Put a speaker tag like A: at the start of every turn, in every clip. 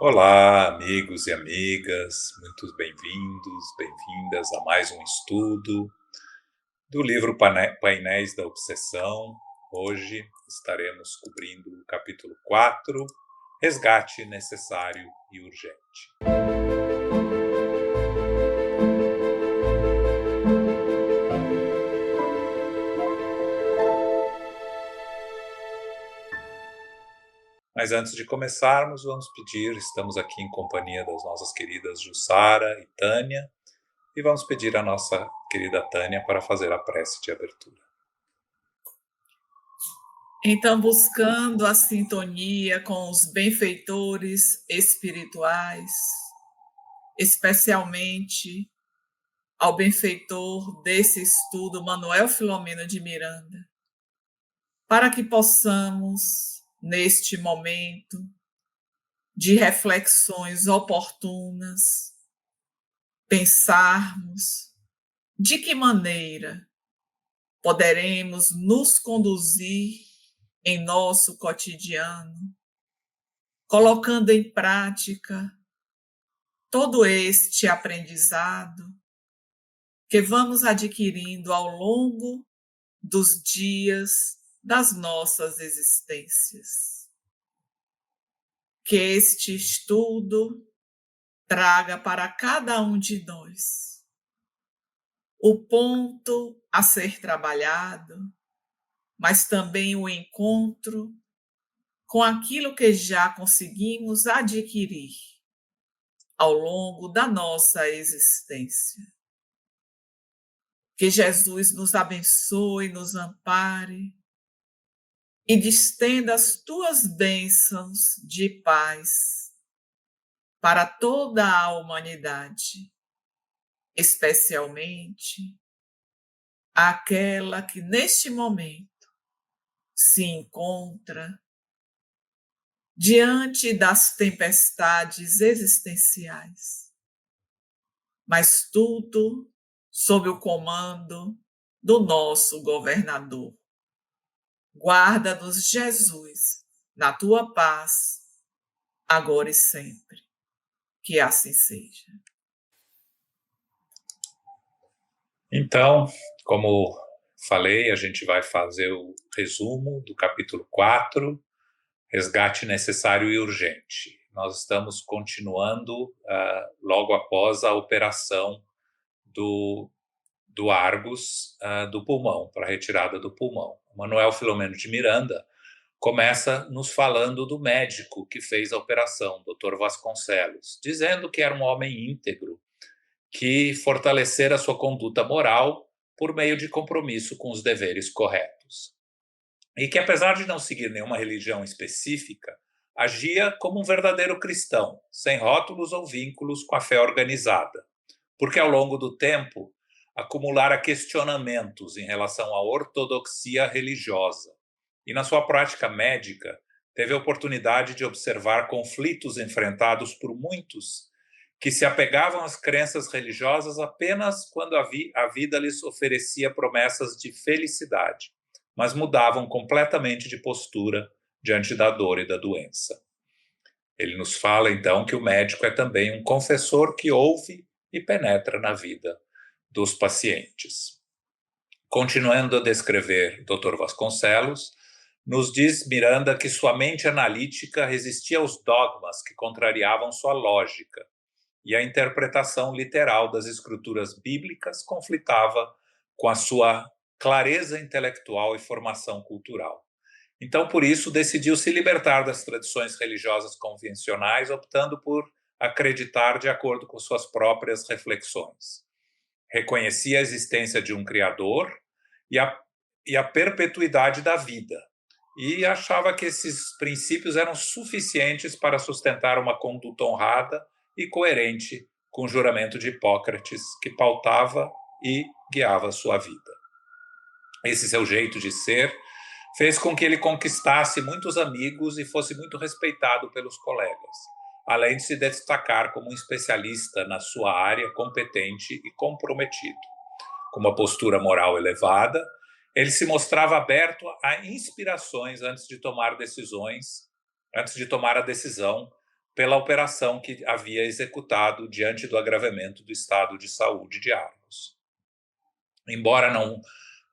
A: Olá, amigos e amigas, muito bem-vindos, bem-vindas a mais um estudo do livro Painéis da Obsessão. Hoje estaremos cobrindo o capítulo 4, Resgate Necessário e Urgente. Mas antes de começarmos, vamos pedir, estamos aqui em companhia das nossas queridas Jussara e Tânia, e vamos pedir à nossa querida Tânia para fazer a prece de abertura.
B: Então, buscando a sintonia com os benfeitores espirituais, especialmente ao benfeitor desse estudo, Manuel Filomeno de Miranda, para que possamos, neste momento de reflexões oportunas, pensarmos de que maneira poderemos nos conduzir em nosso cotidiano, colocando em prática todo este aprendizado que vamos adquirindo ao longo dos dias das nossas existências. Que este estudo traga para cada um de nós o ponto a ser trabalhado, mas também o encontro com aquilo que já conseguimos adquirir ao longo da nossa existência. Que Jesus nos abençoe, nos ampare e distenda as tuas bênçãos de paz para toda a humanidade, especialmente aquela que neste momento se encontra diante das tempestades existenciais, mas tudo sob o comando do nosso governador. Guarda-nos, Jesus, na tua paz, agora e sempre. Que assim seja.
A: Então, como falei, a gente vai fazer o resumo do capítulo 4, Resgate Necessário e Urgente. Nós estamos continuando logo após a operação do Argos do pulmão, para a retirada do pulmão. Manuel Filomeno de Miranda começa nos falando do médico que fez a operação, Dr. Vasconcelos, dizendo que era um homem íntegro, que fortalecera a sua conduta moral por meio de compromisso com os deveres corretos. E que, apesar de não seguir nenhuma religião específica, agia como um verdadeiro cristão, sem rótulos ou vínculos com a fé organizada, porque ao longo do tempo acumulara questionamentos em relação à ortodoxia religiosa. E na sua prática médica, teve a oportunidade de observar conflitos enfrentados por muitos que se apegavam às crenças religiosas apenas quando a vida lhes oferecia promessas de felicidade, mas mudavam completamente de postura diante da dor e da doença. Ele nos fala, então, que o médico é também um confessor que ouve e penetra na vida dos pacientes. Continuando a descrever Dr. Vasconcelos, nos diz Miranda que sua mente analítica resistia aos dogmas que contrariavam sua lógica, e a interpretação literal das escrituras bíblicas conflitava com a sua clareza intelectual e formação cultural. Então, por isso, decidiu se libertar das tradições religiosas convencionais, optando por acreditar de acordo com suas próprias reflexões. Reconhecia a existência de um Criador e a perpetuidade da vida, e achava que esses princípios eram suficientes para sustentar uma conduta honrada e coerente com o juramento de Hipócrates, que pautava e guiava sua vida. Esse seu jeito de ser fez com que ele conquistasse muitos amigos e fosse muito respeitado pelos colegas, além de se destacar como um especialista na sua área, competente e comprometido. Com uma postura moral elevada, ele se mostrava aberto a inspirações antes de tomar a decisão pela operação que havia executado diante do agravamento do estado de saúde de Argos. Embora não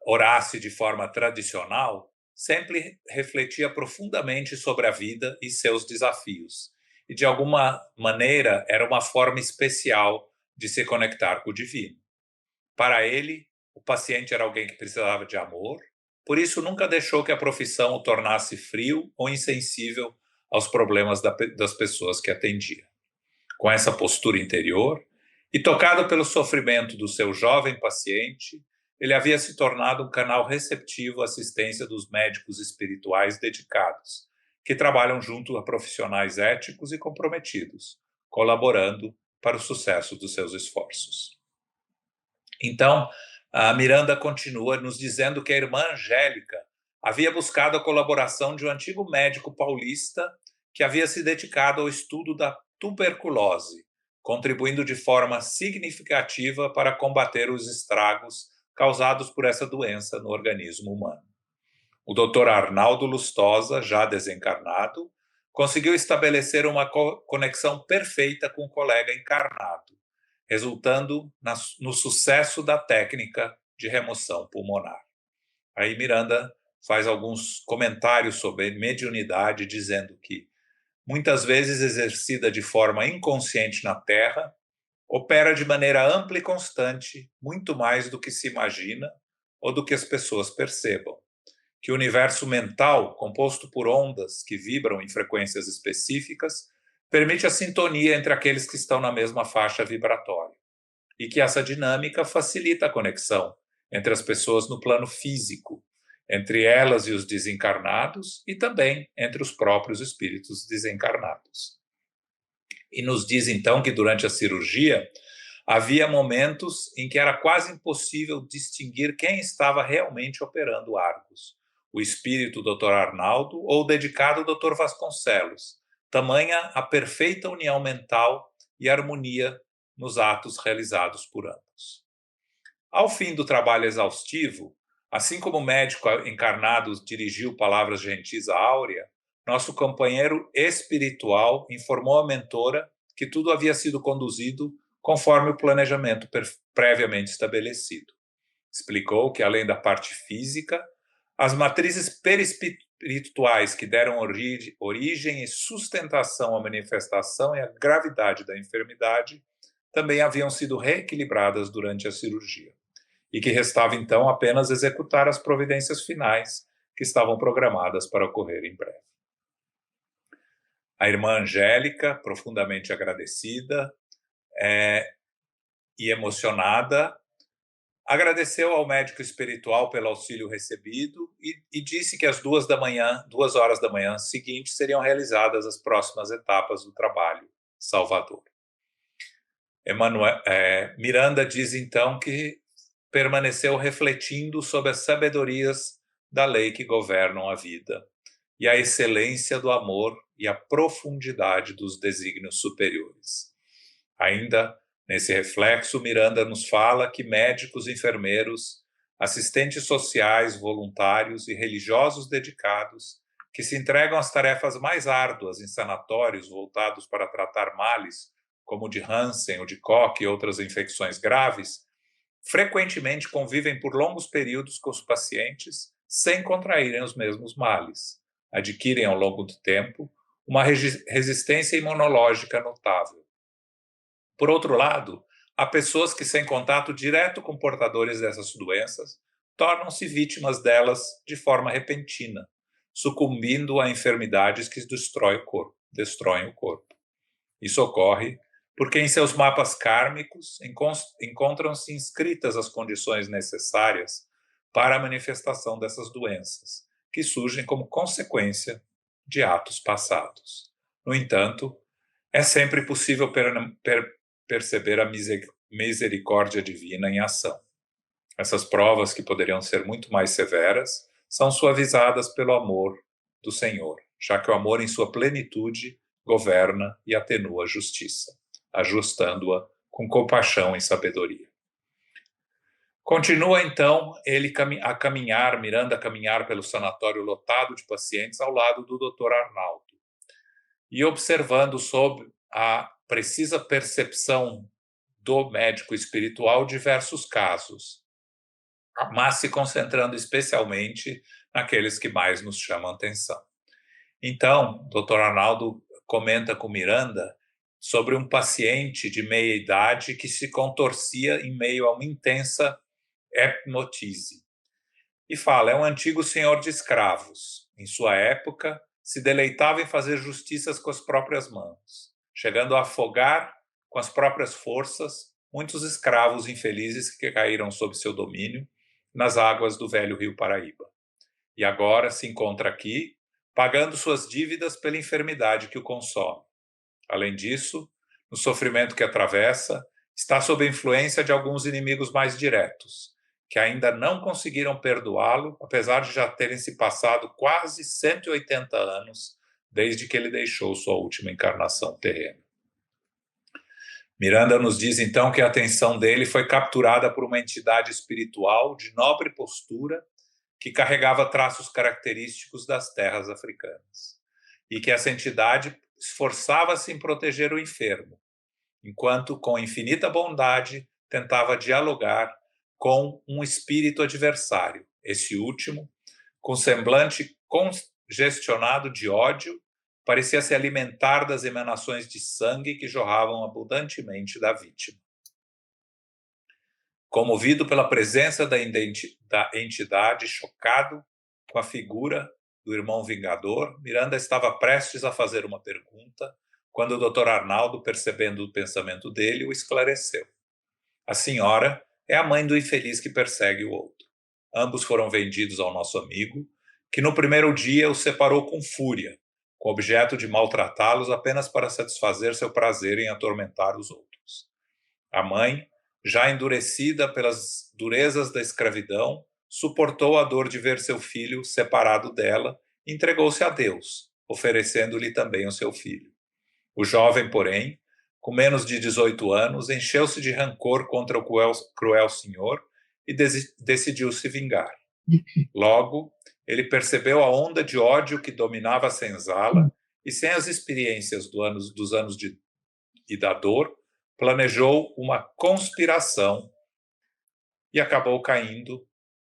A: orasse de forma tradicional, sempre refletia profundamente sobre a vida e seus desafios, e de alguma maneira era uma forma especial de se conectar com o divino. Para ele, o paciente era alguém que precisava de amor, por isso nunca deixou que a profissão o tornasse frio ou insensível aos problemas das pessoas que atendia. Com essa postura interior, e tocado pelo sofrimento do seu jovem paciente, ele havia se tornado um canal receptivo à assistência dos médicos espirituais dedicados, que trabalham junto a profissionais éticos e comprometidos, colaborando para o sucesso dos seus esforços. Então, a Miranda continua nos dizendo que a irmã Angélica havia buscado a colaboração de um antigo médico paulista que havia se dedicado ao estudo da tuberculose, contribuindo de forma significativa para combater os estragos causados por essa doença no organismo humano. O Dr. Arnaldo Lustosa, já desencarnado, conseguiu estabelecer uma conexão perfeita com o colega encarnado, resultando no sucesso da técnica de remoção pulmonar. Aí Miranda faz alguns comentários sobre mediunidade, dizendo que, muitas vezes exercida de forma inconsciente na Terra, opera de maneira ampla e constante, muito mais do que se imagina ou do que as pessoas percebam. Que o universo mental, composto por ondas que vibram em frequências específicas, permite a sintonia entre aqueles que estão na mesma faixa vibratória. E que essa dinâmica facilita a conexão entre as pessoas no plano físico, entre elas e os desencarnados e também entre os próprios espíritos desencarnados. E nos diz então que durante a cirurgia havia momentos em que era quase impossível distinguir quem estava realmente operando Argos, o espírito do Dr. Arnaldo ou o dedicado Dr. Vasconcelos, tamanha a perfeita união mental e harmonia nos atos realizados por ambos. Ao fim do trabalho exaustivo, assim como o médico encarnado dirigiu palavras gentis à Áurea, nosso companheiro espiritual informou a mentora que tudo havia sido conduzido conforme o planejamento previamente estabelecido. Explicou que, além da parte física, as matrizes perispirituais que deram origem e sustentação à manifestação e à gravidade da enfermidade também haviam sido reequilibradas durante a cirurgia, e que restava então apenas executar as providências finais que estavam programadas para ocorrer em breve. A irmã Angélica, profundamente agradecida e emocionada, agradeceu ao médico espiritual pelo auxílio recebido e disse que às 2 horas da manhã seguintes seriam realizadas as próximas etapas do trabalho salvador. Miranda diz então que permaneceu refletindo sobre as sabedorias da lei que governam a vida e a excelência do amor e a profundidade dos desígnios superiores. Ainda nesse reflexo, Miranda nos fala que médicos, enfermeiros, assistentes sociais, voluntários e religiosos dedicados que se entregam às tarefas mais árduas em sanatórios voltados para tratar males como o de Hansen, o de Koch e outras infecções graves, frequentemente convivem por longos períodos com os pacientes sem contraírem os mesmos males. Adquirem ao longo do tempo uma resistência imunológica notável. Por outro lado, há pessoas que, sem contato direto com portadores dessas doenças, tornam-se vítimas delas de forma repentina, sucumbindo a enfermidades que destroem o corpo. Isso ocorre porque em seus mapas kármicos encontram-se inscritas as condições necessárias para a manifestação dessas doenças, que surgem como consequência de atos passados. No entanto, é sempre possível perceber a misericórdia divina em ação. Essas provas, que poderiam ser muito mais severas, são suavizadas pelo amor do Senhor, já que o amor em sua plenitude governa e atenua a justiça, ajustando-a com compaixão e sabedoria. Continua então Miranda a caminhar pelo sanatório lotado de pacientes ao lado do Dr. Arnaldo. e observando sob a precisa percepção do médico espiritual diversos casos, mas se concentrando especialmente naqueles que mais nos chamam a atenção. Então, Dr. Arnaldo comenta com Miranda sobre um paciente de meia-idade que se contorcia em meio a uma intensa hipnotise. E fala, é um antigo senhor de escravos. Em sua época, se deleitava em fazer justiças com as próprias mãos, chegando a afogar com as próprias forças muitos escravos infelizes que caíram sob seu domínio nas águas do velho rio Paraíba. E agora se encontra aqui, pagando suas dívidas pela enfermidade que o consome. Além disso, no sofrimento que atravessa, está sob a influência de alguns inimigos mais diretos, que ainda não conseguiram perdoá-lo, apesar de já terem se passado quase 180 anos desde que ele deixou sua última encarnação terrena. Miranda nos diz então que a atenção dele foi capturada por uma entidade espiritual de nobre postura que carregava traços característicos das terras africanas, e que essa entidade esforçava-se em proteger o enfermo, enquanto com infinita bondade tentava dialogar com um espírito adversário, esse último, com semblante congestionado de ódio, parecia se alimentar das emanações de sangue que jorravam abundantemente da vítima. Comovido pela presença da entidade, chocado com a figura do irmão vingador, Miranda estava prestes a fazer uma pergunta, quando o Dr. Arnaldo, percebendo o pensamento dele, o esclareceu. A senhora é a mãe do infeliz que persegue o outro. Ambos foram vendidos ao nosso amigo, que no primeiro dia os separou com fúria, com o objeto de maltratá-los apenas para satisfazer seu prazer em atormentar os outros. A mãe, já endurecida pelas durezas da escravidão, suportou a dor de ver seu filho separado dela e entregou-se a Deus, oferecendo-lhe também o seu filho. O jovem, porém, com menos de 18 anos, encheu-se de rancor contra o cruel senhor e decidiu se vingar. Logo, ele percebeu a onda de ódio que dominava a senzala e, sem as experiências dos anos e da dor, planejou uma conspiração e acabou caindo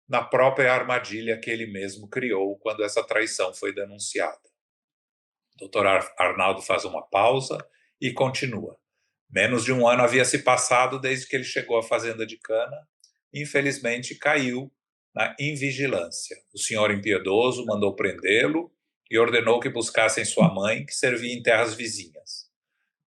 A: na própria armadilha que ele mesmo criou quando essa traição foi denunciada. O Dr. Arnaldo faz uma pausa e continua. Menos de um ano havia se passado desde que ele chegou à fazenda de cana e, infelizmente, caiu na invigilância. O senhor impiedoso mandou prendê-lo e ordenou que buscassem sua mãe, que servia em terras vizinhas.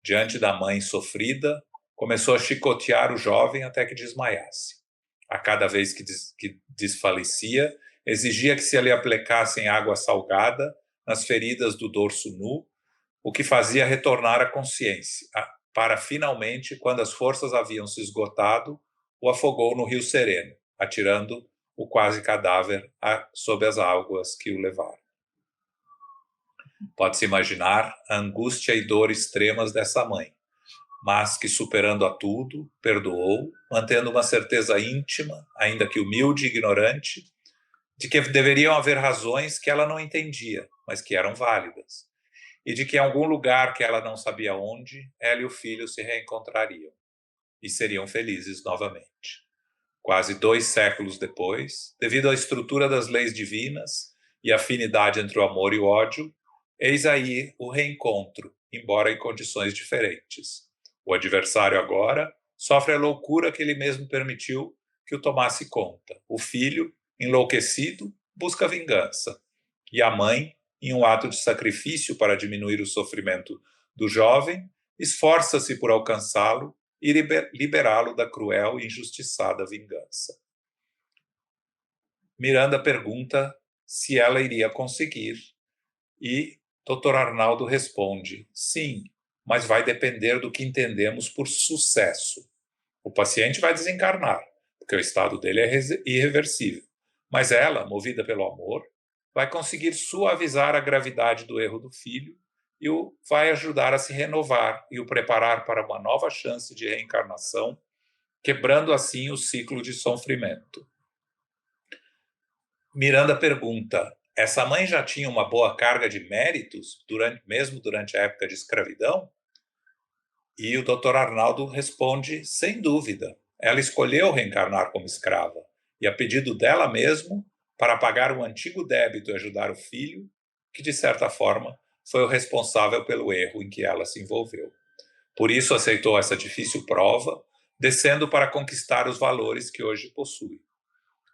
A: Diante da mãe sofrida, começou a chicotear o jovem até que desmaiasse. A cada vez que desfalecia, exigia que se lhe aplicassem água salgada nas feridas do dorso nu, o que fazia retornar a consciência, para finalmente, quando as forças haviam se esgotado, o afogou no Rio Sereno, atirando o quase cadáver sob as águas que o levaram. Pode-se imaginar a angústia e dor extremas dessa mãe, mas que, superando a tudo, perdoou, mantendo uma certeza íntima, ainda que humilde e ignorante, de que deveriam haver razões que ela não entendia, mas que eram válidas, e de que em algum lugar que ela não sabia onde, ela e o filho se reencontrariam e seriam felizes novamente. Quase 2 séculos depois, devido à estrutura das leis divinas e à afinidade entre o amor e o ódio, eis aí o reencontro, embora em condições diferentes. O adversário agora sofre a loucura que ele mesmo permitiu que o tomasse conta. O filho, enlouquecido, busca vingança. E a mãe, em um ato de sacrifício para diminuir o sofrimento do jovem, esforça-se por alcançá-lo e liberá-lo da cruel e injustiçada vingança. Miranda pergunta se ela iria conseguir e Dr. Arnaldo responde: sim, mas vai depender do que entendemos por sucesso. O paciente vai desencarnar, porque o estado dele é irreversível, mas ela, movida pelo amor, vai conseguir suavizar a gravidade do erro do filho e o vai ajudar a se renovar e o preparar para uma nova chance de reencarnação, quebrando assim o ciclo de sofrimento. Miranda pergunta: essa mãe já tinha uma boa carga de méritos, mesmo durante a época de escravidão? E o Dr. Arnaldo responde, sem dúvida. Ela escolheu reencarnar como escrava, e a pedido dela mesmo, para pagar um antigo débito e ajudar o filho, que, de certa forma, foi o responsável pelo erro em que ela se envolveu. Por isso aceitou essa difícil prova, descendo para conquistar os valores que hoje possui.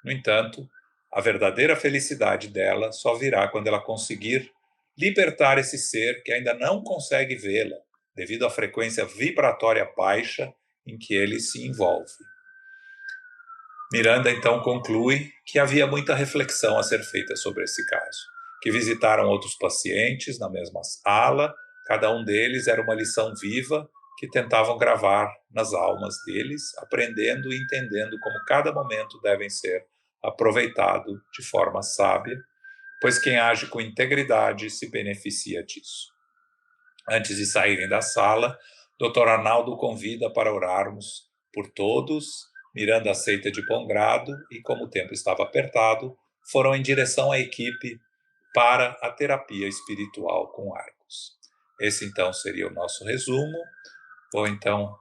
A: No entanto, a verdadeira felicidade dela só virá quando ela conseguir libertar esse ser que ainda não consegue vê-la, devido à frequência vibratória baixa em que ele se envolve. Miranda então conclui que havia muita reflexão a ser feita sobre esse caso, que visitaram outros pacientes na mesma sala, cada um deles era uma lição viva que tentavam gravar nas almas deles, aprendendo e entendendo como cada momento devem ser aproveitado de forma sábia, pois quem age com integridade se beneficia disso. Antes de saírem da sala, Dr. Arnaldo convida para orarmos por todos. Miranda aceita de bom grado e, como o tempo estava apertado, foram em direção à equipe para a terapia espiritual com Arcos. Esse, então, seria o nosso resumo. Vou, então,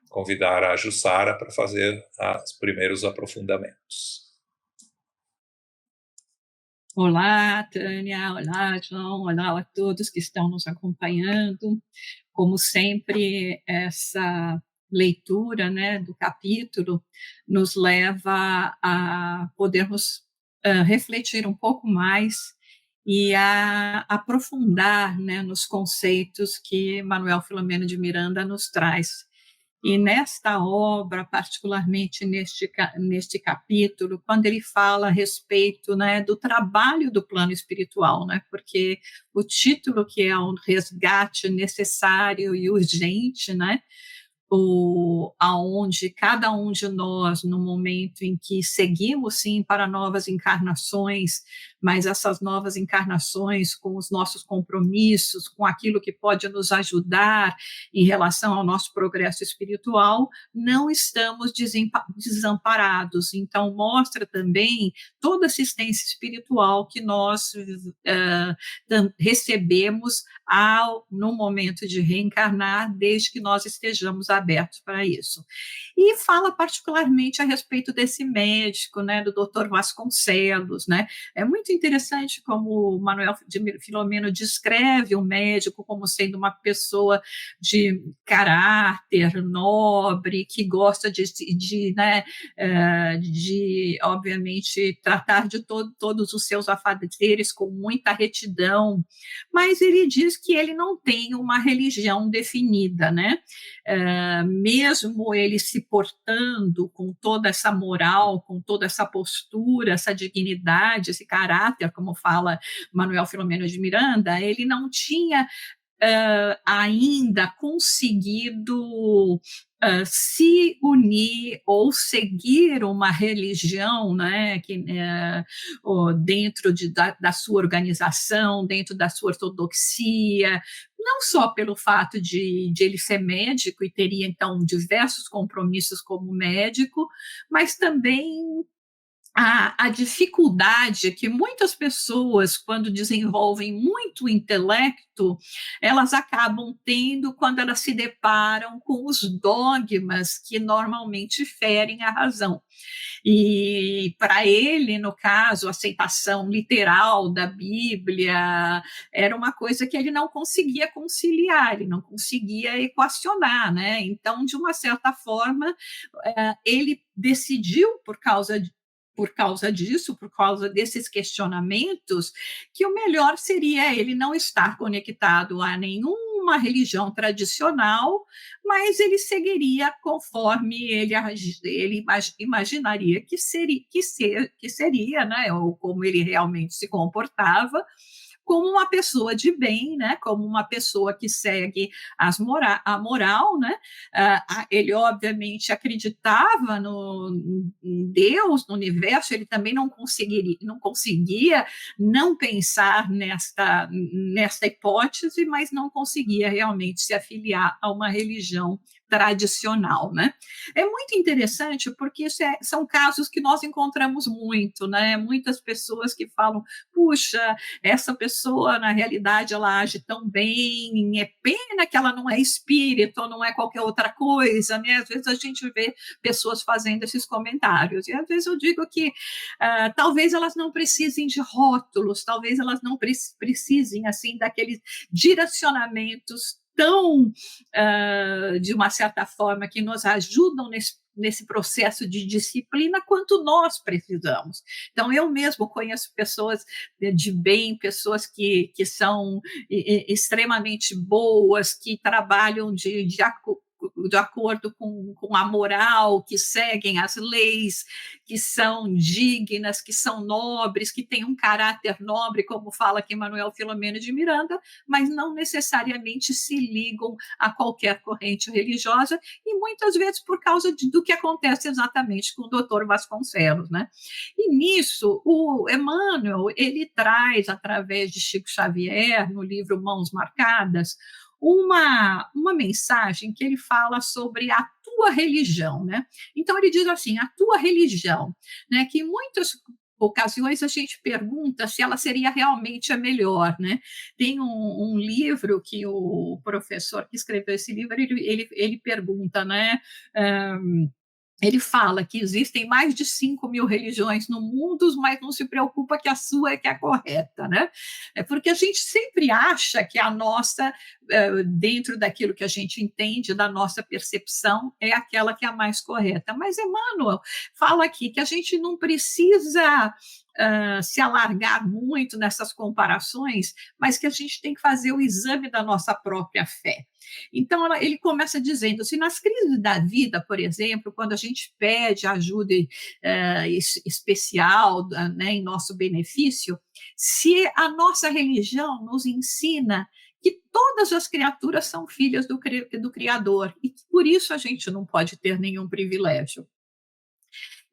A: convidar a Jussara para fazer os primeiros aprofundamentos.
C: Olá, Tânia, olá, João, olá a todos que estão nos acompanhando. Como sempre, essa leitura, né, do capítulo nos leva a podermos refletir um pouco mais e a aprofundar, né, nos conceitos que Manuel Filomeno de Miranda nos traz. E nesta obra, particularmente neste capítulo, quando ele fala a respeito, né, do trabalho do plano espiritual, né, porque o título que é um resgate necessário e urgente, né, aonde cada um de nós, no momento em que seguimos, sim, para novas encarnações, mas essas novas encarnações com os nossos compromissos, com aquilo que pode nos ajudar em relação ao nosso progresso espiritual, não estamos desamparados. Então, mostra também toda a assistência espiritual que nós recebemos no momento de reencarnar, desde que nós estejamos abertos para isso. E fala particularmente a respeito desse médico, né, do Dr. Vasconcelos, né? É muito interessante como o Manuel de Filomeno descreve o médico como sendo uma pessoa de caráter nobre, que gosta de obviamente, tratar de todos os seus afazeres com muita retidão, mas ele diz que ele não tem uma religião definida, né? Mesmo ele se portando com toda essa moral, com toda essa postura, essa dignidade, esse caráter, como fala Manuel Filomeno de Miranda, ele não tinha ainda conseguido se unir ou seguir uma religião, né, dentro da sua organização, dentro da sua ortodoxia, não só pelo fato de ele ser médico e teria, então, diversos compromissos como médico, mas também a dificuldade que muitas pessoas, quando desenvolvem muito intelecto, elas acabam tendo quando elas se deparam com os dogmas que normalmente ferem a razão. E para ele, no caso, a aceitação literal da Bíblia era uma coisa que ele não conseguia conciliar, ele não conseguia equacionar, né? Então, de uma certa forma, ele decidiu, por causa disso, por causa desses questionamentos, que o melhor seria ele não estar conectado a nenhuma religião tradicional, mas ele seguiria conforme ele imaginaria que seria, né, ou como ele realmente se comportava, como uma pessoa de bem, né, como uma pessoa que segue a moral, né? Ele obviamente acreditava em Deus, no universo, ele também não conseguia não pensar nesta hipótese, mas não conseguia realmente se afiliar a uma religião tradicional, né? É muito interessante porque são casos que nós encontramos muito, né? Muitas pessoas que falam, puxa, essa pessoa na realidade ela age tão bem, é pena que ela não é espírito, ou não é qualquer outra coisa, né? Às vezes a gente vê pessoas fazendo esses comentários e às vezes eu digo que talvez elas não precisem de rótulos, talvez elas não precisem assim daqueles direcionamentos tão, de uma certa forma, que nos ajudam nesse processo de disciplina quanto nós precisamos. Então, eu mesmo conheço pessoas de bem, pessoas que são extremamente boas, que trabalham de acordo com a moral, que seguem as leis, que são dignas, que são nobres, que têm um caráter nobre, como fala aqui Manuel Filomeno de Miranda, mas não necessariamente se ligam a qualquer corrente religiosa, e muitas vezes por causa do que acontece exatamente com o doutor Vasconcelos, né? E nisso, o Emmanuel, ele traz, através de Chico Xavier, no livro Mãos Marcadas, uma mensagem que ele fala sobre a tua religião, né? Então ele diz assim, a tua religião, né? Que em muitas ocasiões a gente pergunta se ela seria realmente a melhor, né? Tem um livro que o professor que escreveu esse livro, ele pergunta, né? Ele fala que existem mais de 5.000 religiões no mundo, mas não se preocupa que a sua é que é a correta, né? É porque a gente sempre acha que a nossa, dentro daquilo que a gente entende, da nossa percepção, é aquela que é a mais correta. Mas Emmanuel fala aqui que a gente não precisa se alargar muito nessas comparações, mas que a gente tem que fazer o exame da nossa própria fé. Então, ele começa dizendo, se nas crises da vida, por exemplo, quando a gente pede ajuda especial, né, em nosso benefício, se a nossa religião nos ensina que todas as criaturas são filhas do Criador e que por isso a gente não pode ter nenhum privilégio.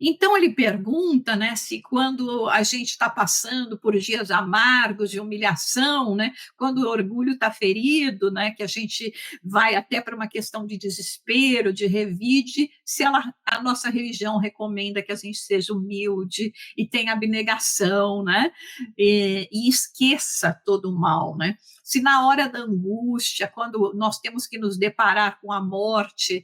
C: Então, ele pergunta, né, se quando a gente está passando por dias amargos de humilhação, né, quando o orgulho está ferido, né, que a gente vai até para uma questão de desespero, de revide, se a nossa religião recomenda que a gente seja humilde e tenha abnegação, né, e esqueça todo o mal, né? Se na hora da angústia, quando nós temos que nos deparar com a morte,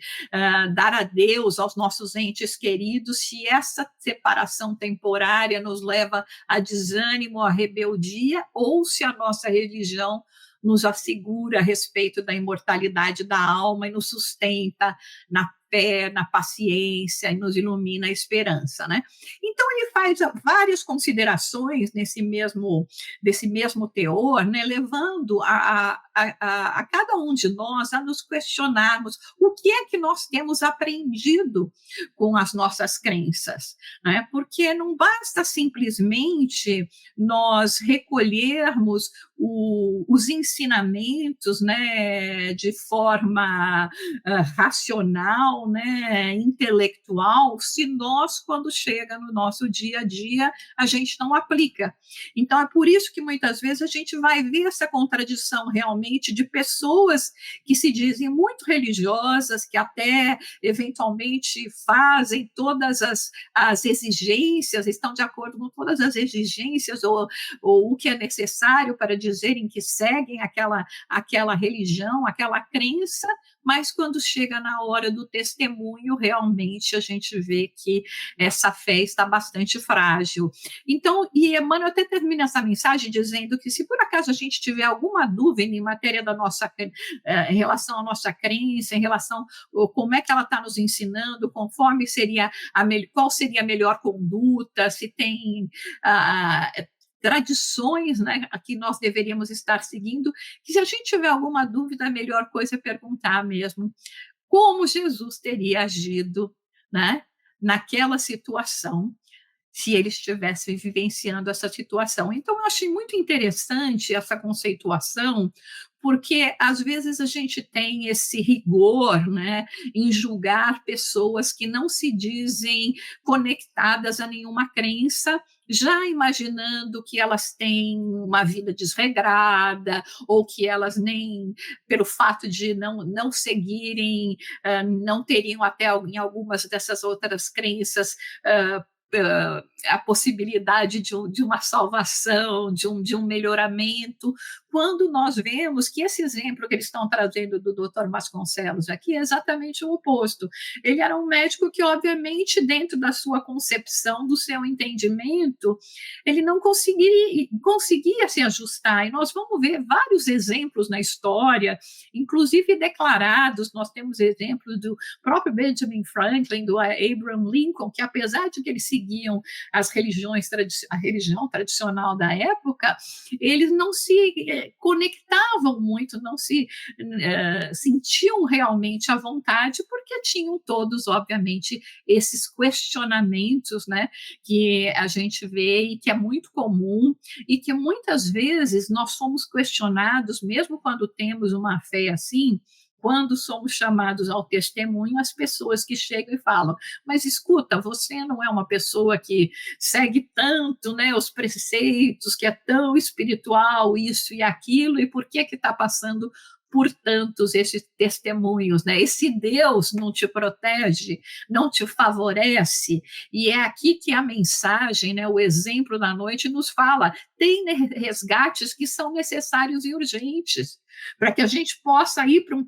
C: dar adeus aos nossos entes queridos, se essa separação temporária nos leva a desânimo, a rebeldia, ou se a nossa religião nos assegura a respeito da imortalidade da alma e nos sustenta na fé, na paciência e nos ilumina a esperança, né? Então ele faz várias considerações desse mesmo teor, né, levando a cada um de nós a nos questionarmos o que é que nós temos aprendido com as nossas crenças, né? Porque não basta simplesmente nós recolhermos os ensinamentos, né, de forma racional, né, intelectual, se nós, quando chega no nosso dia a dia, a gente não aplica. Então, é por isso que muitas vezes a gente vai ver essa contradição realmente de pessoas que se dizem muito religiosas, que até eventualmente fazem todas as exigências, estão de acordo com todas as exigências ou o que é necessário para dizerem que seguem aquela religião, aquela crença, mas quando chega na hora do testemunho, realmente a gente vê que essa fé está bastante frágil. Então, e Emmanuel até termina essa mensagem dizendo que se por acaso a gente tiver alguma dúvida em matéria da nossa, em relação à nossa crença, em relação a como é que ela está nos ensinando, conforme seria qual seria a melhor conduta, se tem tradições, né, que nós deveríamos estar seguindo, que se a gente tiver alguma dúvida, a melhor coisa é perguntar mesmo como Jesus teria agido, né, naquela situação, se ele estivesse vivenciando essa situação. Então, eu achei muito interessante essa conceituação, porque às vezes a gente tem esse rigor, né, em julgar pessoas que não se dizem conectadas a nenhuma crença, já imaginando que elas têm uma vida desregrada, ou que elas nem, pelo fato de não seguirem, não teriam até em algumas dessas outras crenças a possibilidade de uma salvação, de um melhoramento, quando nós vemos que esse exemplo que eles estão trazendo do Dr. Vasconcelos aqui é exatamente o oposto. Ele era um médico que, obviamente, dentro da sua concepção, do seu entendimento, ele não conseguia se ajustar, e nós vamos ver vários exemplos na história, inclusive declarados. Nós temos exemplos do próprio Benjamin Franklin, do Abraham Lincoln, que apesar de que eles seguiam a religião tradicional da época, eles não se conectavam muito, não se sentiam realmente à vontade, porque tinham todos, obviamente, esses questionamentos, né, que a gente vê e que é muito comum, e que muitas vezes nós somos questionados, mesmo quando temos uma fé assim, quando somos chamados ao testemunho, as pessoas que chegam e falam, mas escuta, você não é uma pessoa que segue tanto, né, os preceitos, que é tão espiritual, isso e aquilo, e por que está passando por tantos esses testemunhos, né? Esse Deus não te protege, não te favorece, e é aqui que a mensagem, né, o exemplo da noite nos fala, tem resgates que são necessários e urgentes, para que a gente possa ir para um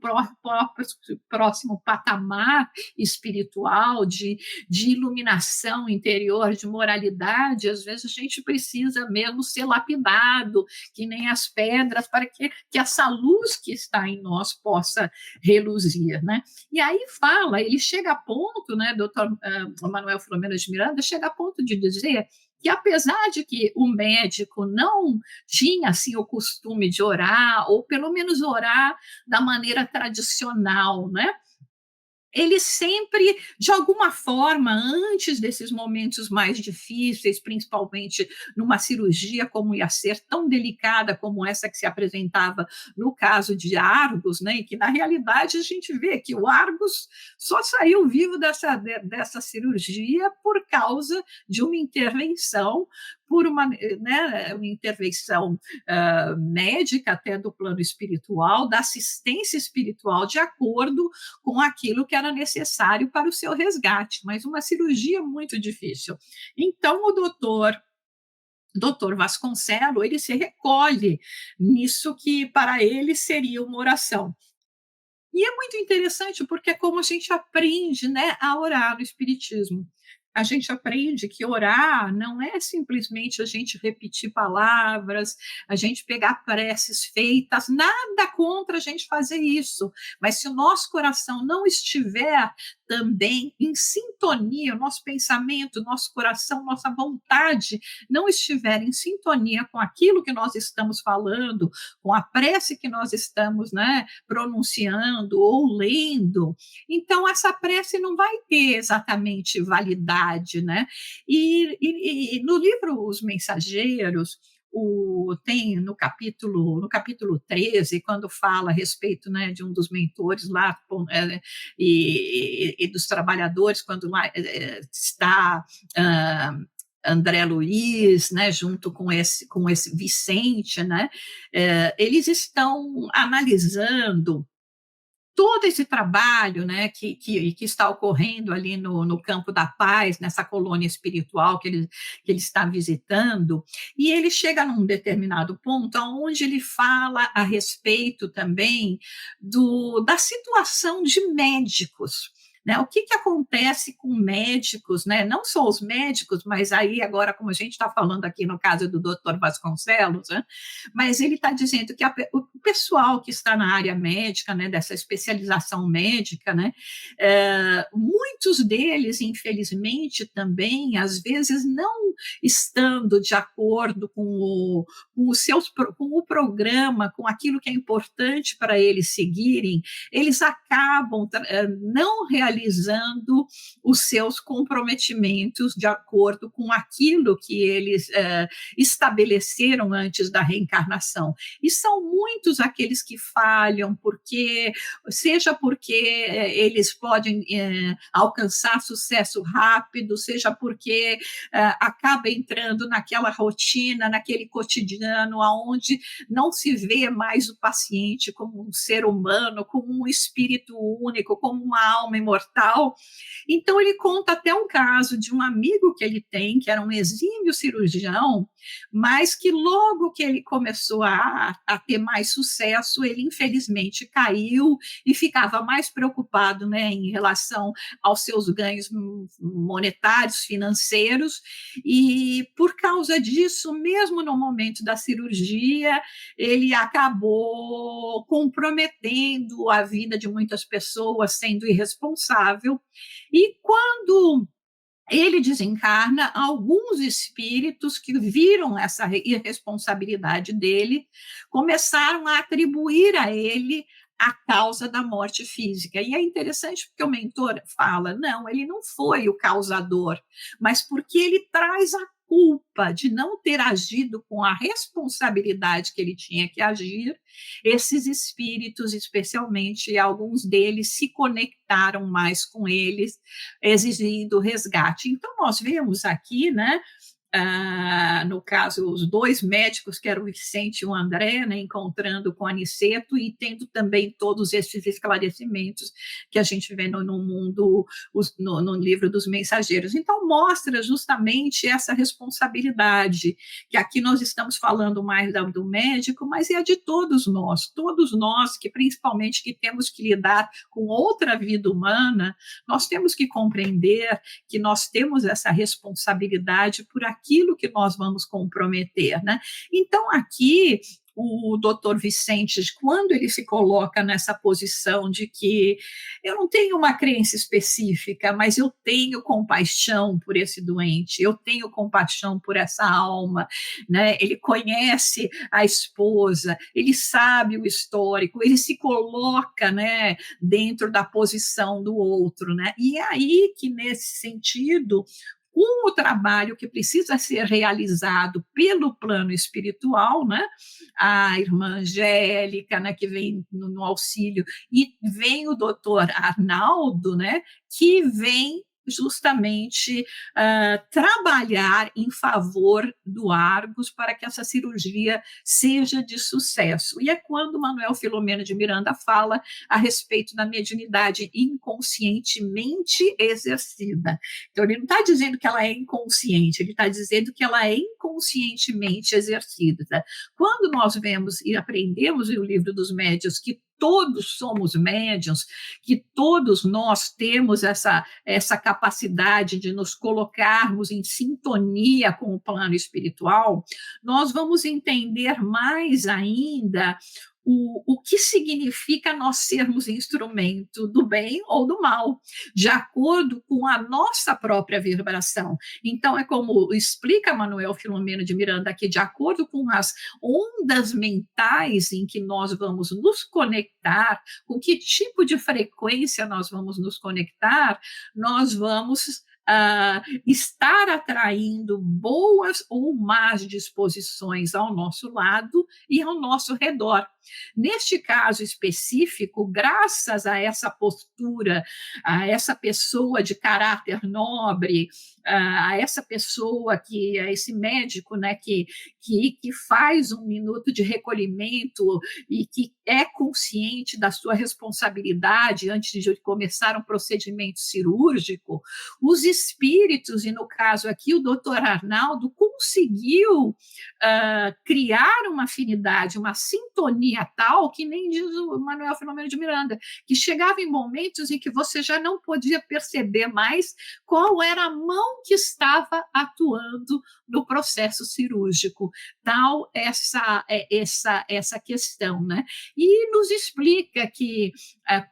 C: próximo patamar espiritual, de iluminação interior, de moralidade. Às vezes a gente precisa mesmo ser lapidado, que nem as pedras, para que essa luz que está em nós possa reluzir, né? E aí ele chega a ponto, né, doutor Manuel Filomeno de Miranda, chega a ponto de dizer que, apesar de que o médico não tinha assim o costume de orar, ou pelo menos orar da maneira tradicional, né? Ele sempre, de alguma forma, antes desses momentos mais difíceis, principalmente numa cirurgia como ia ser, tão delicada como essa que se apresentava no caso de Argos, né, e que, na realidade, a gente vê que o Argos só saiu vivo dessa cirurgia por causa de uma intervenção, por uma intervenção médica, até do plano espiritual, da assistência espiritual, de acordo com aquilo que era necessário para o seu resgate, mas uma cirurgia muito difícil. Então, o doutor Vasconcelos, ele se recolhe nisso que para ele seria uma oração. E é muito interessante porque é como a gente aprende, né, a orar no Espiritismo. A gente aprende que orar não é simplesmente a gente repetir palavras, a gente pegar preces feitas, nada contra a gente fazer isso, mas se o nosso coração não estiver também em sintonia, o nosso pensamento, nosso coração, nossa vontade não estiver em sintonia com aquilo que nós estamos falando, com a prece que nós estamos, né, pronunciando ou lendo, então essa prece não vai ter exatamente validade, né? E no livro Os Mensageiros, tem no capítulo 13, quando fala a respeito, né, de um dos mentores lá, e dos trabalhadores, quando lá está André Luiz, né, junto com esse Vicente, né, eles estão analisando todo esse trabalho, né, que está ocorrendo ali no campo da paz, nessa colônia espiritual que ele está visitando, e ele chega num determinado ponto onde ele fala a respeito também da situação de médicos. Né, o que acontece com médicos, né? Não só os médicos, mas aí agora, como a gente está falando aqui no caso do Dr. Vasconcelos, né? Mas ele está dizendo que o pessoal que está na área médica, né, dessa especialização médica, né, muitos deles, infelizmente, também, às vezes, não estando de acordo com o programa, com aquilo que é importante para eles seguirem, eles acabam não realizando realizando os seus comprometimentos de acordo com aquilo que eles estabeleceram antes da reencarnação. E são muitos aqueles que falham, seja porque eles podem alcançar sucesso rápido, seja porque acaba entrando naquela rotina, naquele cotidiano, onde não se vê mais o paciente como um ser humano, como um espírito único, como uma alma imortal. Então, ele conta até um caso de um amigo que ele tem, que era um exímio cirurgião, mas que logo que ele começou a ter mais sucesso, ele infelizmente caiu e ficava mais preocupado, né, em relação aos seus ganhos monetários, financeiros, e por causa disso, mesmo no momento da cirurgia, ele acabou comprometendo a vida de muitas pessoas, sendo irresponsável, e quando ele desencarna, alguns espíritos que viram essa irresponsabilidade dele começaram a atribuir a ele a causa da morte física. E é interessante porque o mentor fala, não, ele não foi o causador, mas porque ele traz a culpa de não ter agido com a responsabilidade que ele tinha que agir. Esses espíritos, especialmente alguns deles, se conectaram mais com eles, exigindo resgate. Então, nós vemos aqui, né, no caso, os dois médicos, que eram o Vicente e o André, né, encontrando com Aniceto e tendo também todos esses esclarecimentos que a gente vê no mundo, no livro dos mensageiros. Então, mostra justamente essa responsabilidade, que aqui nós estamos falando mais do médico, mas é de todos nós que principalmente que temos que lidar com outra vida humana, nós temos que compreender que nós temos essa responsabilidade por aquilo que nós vamos comprometer, né? Então, aqui, o doutor Vicente, quando ele se coloca nessa posição de que eu não tenho uma crença específica, mas eu tenho compaixão por esse doente, eu tenho compaixão por essa alma, né? Ele conhece a esposa, ele sabe o histórico, ele se coloca, né, dentro da posição do outro, né? E é aí que, nesse sentido, com o trabalho que precisa ser realizado pelo plano espiritual, né? A irmã Angélica, né, que vem no auxílio, e vem o doutor Arnaldo, né, que vem justamente trabalhar em favor do Argos para que essa cirurgia seja de sucesso. E é quando Manuel Filomeno de Miranda fala a respeito da mediunidade inconscientemente exercida. Então, ele não está dizendo que ela é inconsciente, ele está dizendo que ela é inconscientemente exercida. Tá? Quando nós vemos e aprendemos no livro dos médiuns que todos somos médiuns, que todos nós temos essa capacidade de nos colocarmos em sintonia com o plano espiritual, nós vamos entender mais ainda o que significa nós sermos instrumento do bem ou do mal, de acordo com a nossa própria vibração. Então, é como explica Manuel Filomeno de Miranda aqui, de acordo com as ondas mentais em que nós vamos nos conectar, com que tipo de frequência nós vamos nos conectar, nós vamos estar atraindo boas ou más disposições ao nosso lado e ao nosso redor. Neste caso específico, graças a essa postura, a essa pessoa de caráter nobre, a essa pessoa que é esse médico, né, que faz um minuto de recolhimento e que é consciente da sua responsabilidade antes de começar um procedimento cirúrgico, os espíritos, e no caso aqui o doutor Arnaldo, conseguiu criar uma afinidade, uma sintonia tal, que nem diz o Manuel Filomeno de Miranda, que chegava em momentos em que você já não podia perceber mais qual era a mão que estava atuando no processo cirúrgico. Tal essa questão, né? E nos explica que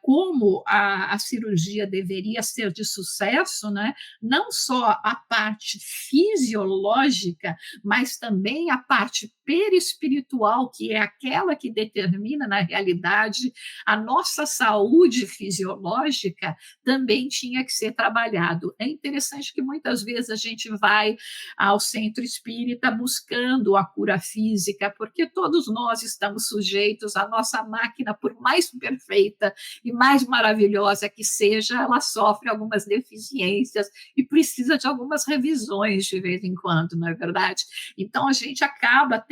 C: como a cirurgia deveria ser de sucesso, né? Não só a parte fisiológica, mas também a parte perispiritual, que é aquela que determina determina, na realidade, a nossa saúde fisiológica também tinha que ser trabalhado. É interessante que muitas vezes a gente vai ao centro espírita buscando a cura física, porque todos nós estamos sujeitos, a nossa máquina, por mais perfeita e mais maravilhosa que seja, ela sofre algumas deficiências e precisa de algumas revisões de vez em quando, não é verdade? Então a gente acaba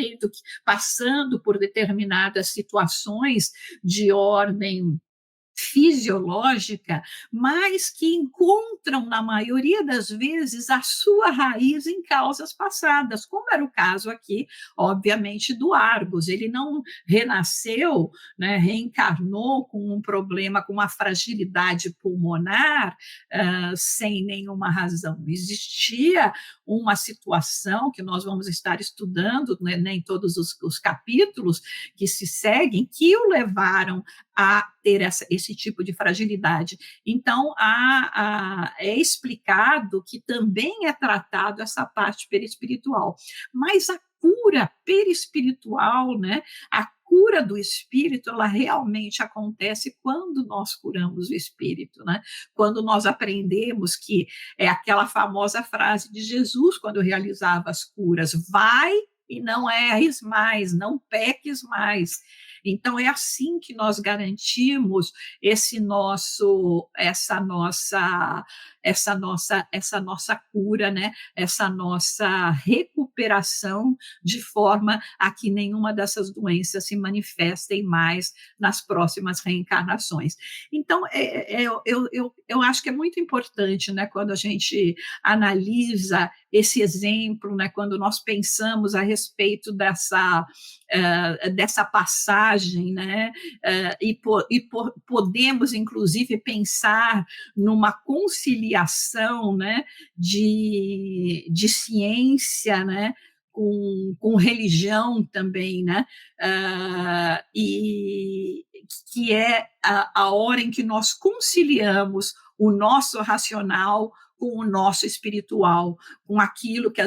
C: passando por determinadas situações de ordem fisiológica, mas que encontram, na maioria das vezes, a sua raiz em causas passadas, como era o caso aqui, obviamente, do Argos. Ele não renasceu, né, reencarnou com um problema, com uma fragilidade pulmonar, sem nenhuma razão. Existia uma situação que nós vamos estar estudando, né, em todos os capítulos que se seguem, que o levaram a ter esse tipo de fragilidade. Então, é explicado que também é tratado essa parte perispiritual. Mas a cura perispiritual, né, a cura do espírito, ela realmente acontece quando nós curamos o espírito, né? Quando nós aprendemos que é aquela famosa frase de Jesus, quando realizava as curas: vai e não erres mais, não peques mais. Então é assim que nós garantimos essa nossa cura, né? Essa nossa recuperação, de forma a que nenhuma dessas doenças se manifestem mais nas próximas reencarnações. Então, eu acho que é muito importante, né, quando a gente analisa esse exemplo, né, quando nós pensamos a respeito dessa passagem, né, podemos, inclusive, pensar numa conciliação, né, de ciência, né, com religião também, né, e que é a hora em que nós conciliamos o nosso racional com o nosso espiritual, com aquilo que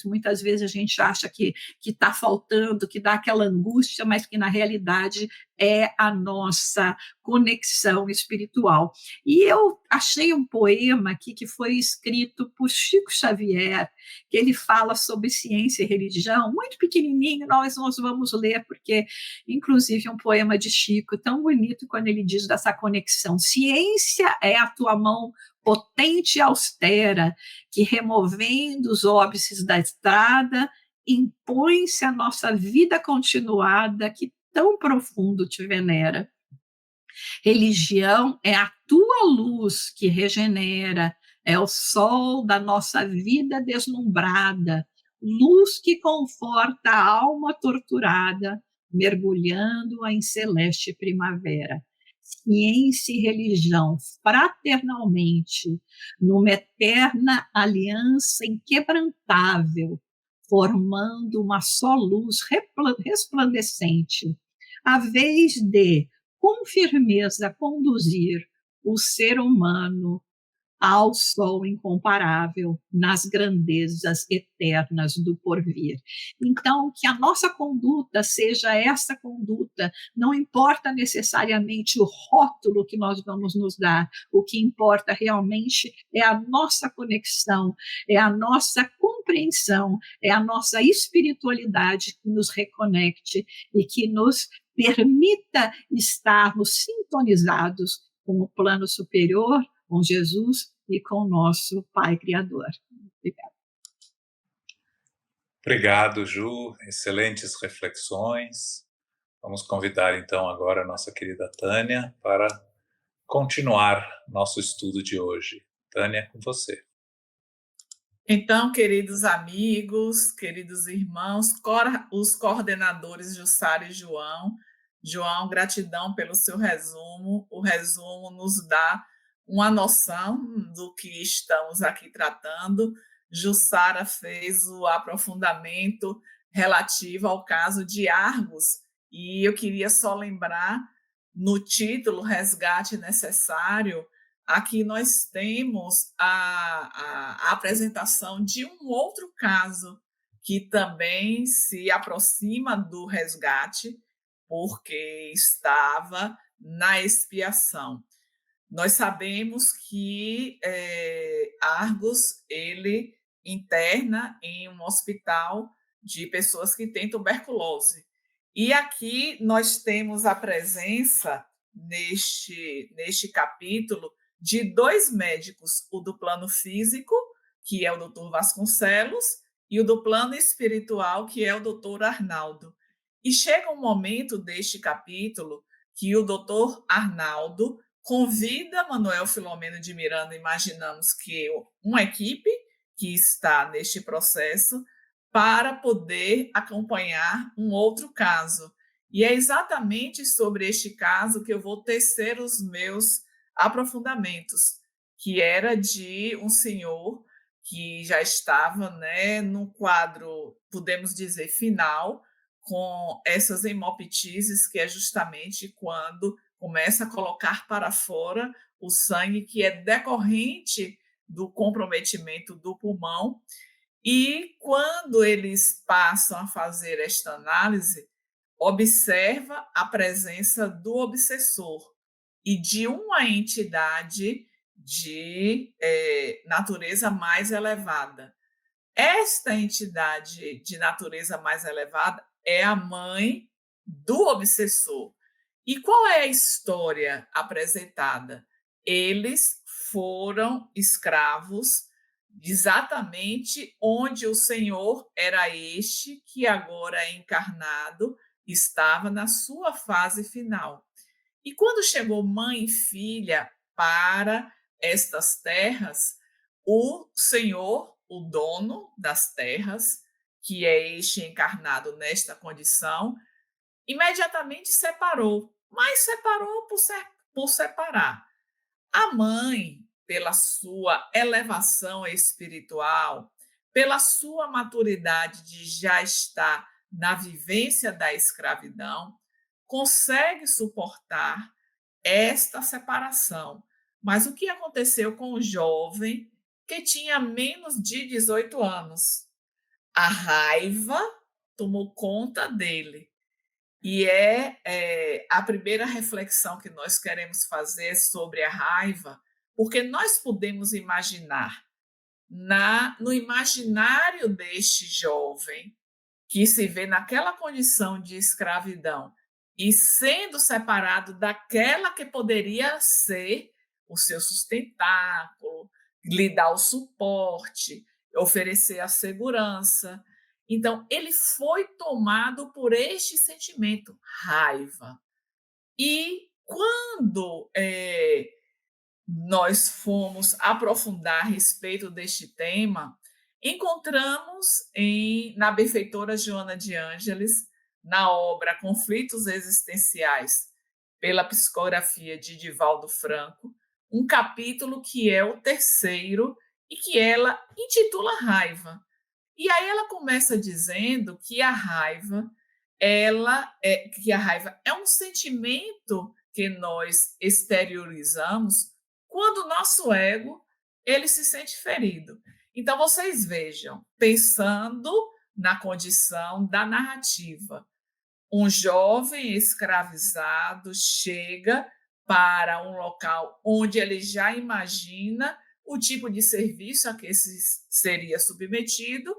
C: muitas vezes a gente acha que está faltando, que dá aquela angústia, mas que na realidade é a nossa conexão espiritual. E eu achei um poema aqui que foi escrito por Chico Xavier, que ele fala sobre ciência e religião, muito pequenininho, nós vamos ler, porque, inclusive, é um poema de Chico, tão bonito quando ele diz dessa conexão. Ciência é a tua mão potente e austera, que, removendo os óbices da estrada, impõe-se a nossa vida continuada, que tão profundo te venera. Religião é a tua luz que regenera, é o sol da nossa vida deslumbrada, luz que conforta a alma torturada, mergulhando-a em celeste primavera. Ciência e religião, fraternalmente, numa eterna aliança inquebrantável, formando uma só luz resplandecente, a vez de, com firmeza, conduzir o ser humano ao sol incomparável nas grandezas eternas do porvir. Então, que a nossa conduta seja essa conduta, não importa necessariamente o rótulo que nós vamos nos dar, o que importa realmente é a nossa conexão, é a nossa compreensão, é a nossa espiritualidade que nos reconecte e que nos permita estarmos sintonizados com o plano superior, com Jesus e com o nosso Pai Criador. Obrigada.
A: Obrigado, Ju. Excelentes reflexões. Vamos convidar, então, agora a nossa querida Tânia para continuar nosso estudo de hoje. Tânia, com você.
B: Então, queridos amigos, queridos irmãos, os coordenadores Jussara e João, gratidão pelo seu resumo. O resumo nos dá uma noção do que estamos aqui tratando. Jussara fez o aprofundamento relativo ao caso de Argos, e eu queria só lembrar, no título Resgate Necessário, aqui nós temos a apresentação de um outro caso que também se aproxima do resgate, porque estava na expiação. Nós sabemos que Argos, ele interna em um hospital de pessoas que têm tuberculose. E aqui nós temos a presença, neste capítulo, de 2 médicos, o do plano físico, que é o doutor Vasconcelos, e o do plano espiritual, que é o doutor Arnaldo. E chega um momento deste capítulo que o doutor Arnaldo convida Manuel Filomeno de Miranda, imaginamos que uma equipe que está neste processo, para poder acompanhar um outro caso. E é exatamente sobre este caso que eu vou tecer os meus aprofundamentos, que era de um senhor que já estava, né, no quadro, podemos dizer, final, com essas hemoptises, que é justamente quando começa a colocar para fora o sangue que é decorrente do comprometimento do pulmão. E quando eles passam a fazer esta análise, observa a presença do obsessor e de uma entidade de natureza mais elevada. Esta entidade de natureza mais elevada é a mãe do obsessor. E qual é a história apresentada? Eles foram escravos exatamente onde o Senhor era este que agora é encarnado, estava na sua fase final. E quando chegou mãe e filha para estas terras, o Senhor, o dono das terras, que é este encarnado nesta condição, imediatamente separou, mas separou por separar. A mãe, pela sua elevação espiritual, pela sua maturidade de já estar na vivência da escravidão, consegue suportar esta separação. Mas o que aconteceu com o jovem que tinha menos de 18 anos? A raiva tomou conta dele. E a primeira reflexão que nós queremos fazer sobre a raiva, porque nós podemos imaginar, no imaginário deste jovem, que se vê naquela condição de escravidão e sendo separado daquela que poderia ser o seu sustentáculo, lhe dar o suporte, oferecer a segurança. Então, ele foi tomado por este sentimento, raiva. E quando nós fomos aprofundar a respeito deste tema, encontramos na benfeitora Joana de Ângeles, na obra Conflitos Existenciais, pela psicografia de Divaldo Franco, um capítulo que é o 3º e que ela intitula Raiva. E aí ela começa dizendo que a raiva é um sentimento que nós exteriorizamos quando o nosso ego ele se sente ferido. Então, vocês vejam, pensando na condição da narrativa, um jovem escravizado chega para um local onde ele já imagina o tipo de serviço a que seria submetido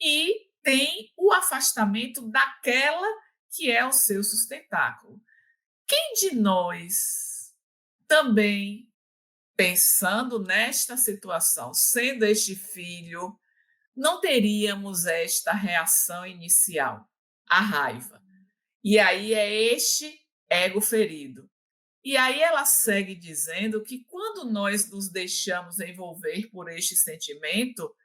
B: e tem o afastamento daquela que é o seu sustentáculo. Quem de nós também, pensando nesta situação, sendo este filho, não teríamos esta reação inicial, a raiva? E aí é este ego ferido. E aí ela segue dizendo que quando nós nos deixamos envolver por este sentimento,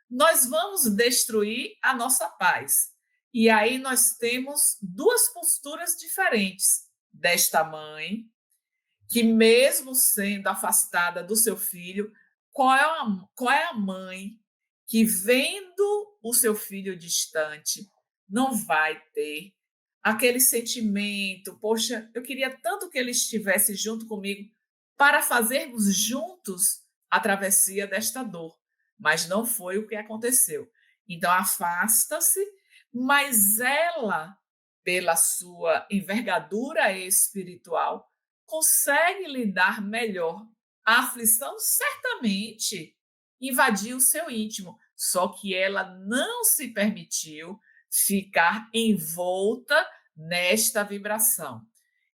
B: nós vamos destruir a nossa paz. E aí nós temos 2 posturas diferentes desta mãe, que mesmo sendo afastada do seu filho, qual é a mãe que, vendo o seu filho distante, não vai ter aquele sentimento, poxa, eu queria tanto que ele estivesse junto comigo para fazermos juntos a travessia desta dor. Mas não foi o que aconteceu. Então, afasta-se, mas ela pela sua envergadura espiritual, consegue lidar melhor. A aflição certamente invadiu o seu íntimo, só que ela não se permitiu ficar envolta nesta vibração.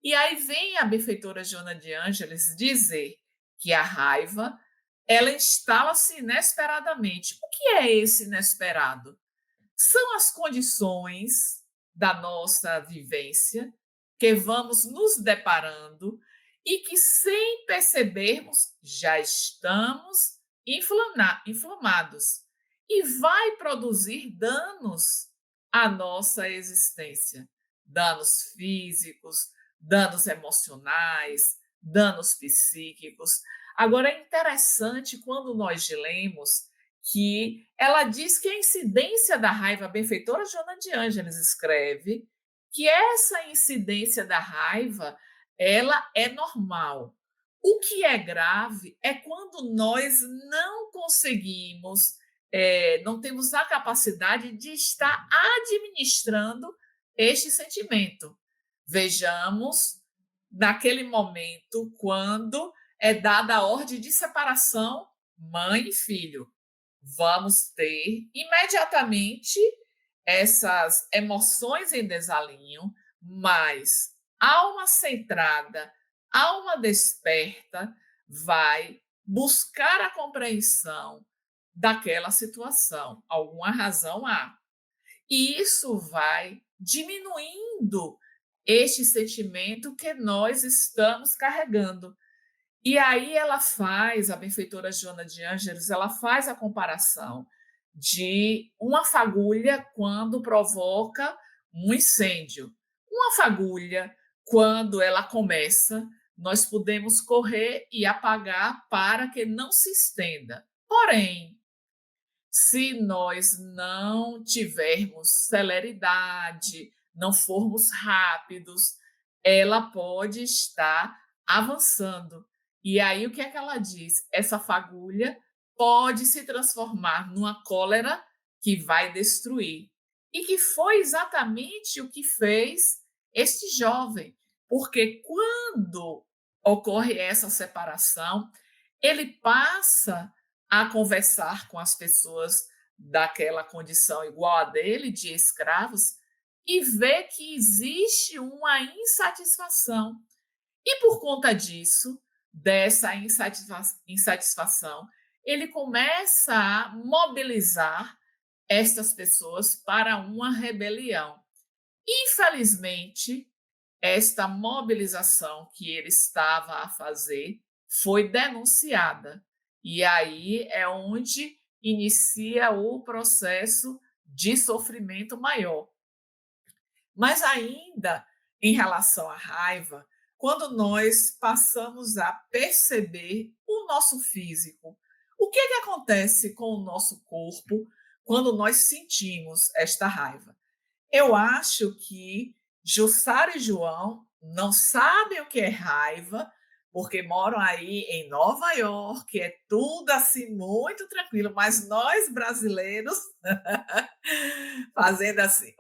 B: E aí vem a benfeitora Joana de Ângeles dizer que a raiva ela instala-se inesperadamente. O que é esse inesperado? São as condições da nossa vivência que vamos nos deparando e que, sem percebermos, já estamos inflamados e vai produzir danos à nossa existência. Danos físicos, danos emocionais, danos psíquicos. Agora, é interessante quando nós lemos que ela diz que a incidência da raiva, a benfeitora Joana de Ângeles escreve que essa incidência da raiva, ela é normal. O que é grave é quando nós não conseguimos, não temos a capacidade de estar administrando este sentimento. Vejamos, naquele momento, quando é dada a ordem de separação mãe e filho. Vamos ter imediatamente essas emoções em desalinho, mas alma centrada, alma desperta, vai buscar a compreensão daquela situação. Alguma razão há. E isso vai diminuindo este sentimento que nós estamos carregando. E aí ela faz, a benfeitora Joana de Ângeles, ela faz a comparação de uma fagulha quando provoca um incêndio. Uma fagulha, quando ela começa, nós podemos correr e apagar para que não se estenda. Porém, se nós não tivermos celeridade, não formos rápidos, ela pode estar avançando. E aí, o que é que ela diz? Essa fagulha pode se transformar numa cólera que vai destruir. E que foi exatamente o que fez este jovem. Porque quando ocorre essa separação, ele passa a conversar com as pessoas daquela condição igual a dele, de escravos, e vê que existe uma insatisfação. E por conta disso, dessa insatisfação, ele começa a mobilizar estas pessoas para uma rebelião. Infelizmente, esta mobilização que ele estava a fazer foi denunciada. E aí é onde inicia o processo de sofrimento maior. Mas ainda em relação à raiva, quando nós passamos a perceber o nosso físico, o que é que acontece com o nosso corpo quando nós sentimos esta raiva? Eu acho que Jussara e João não sabem o que é raiva, porque moram aí em Nova York, é tudo assim muito tranquilo, mas nós brasileiros fazendo assim,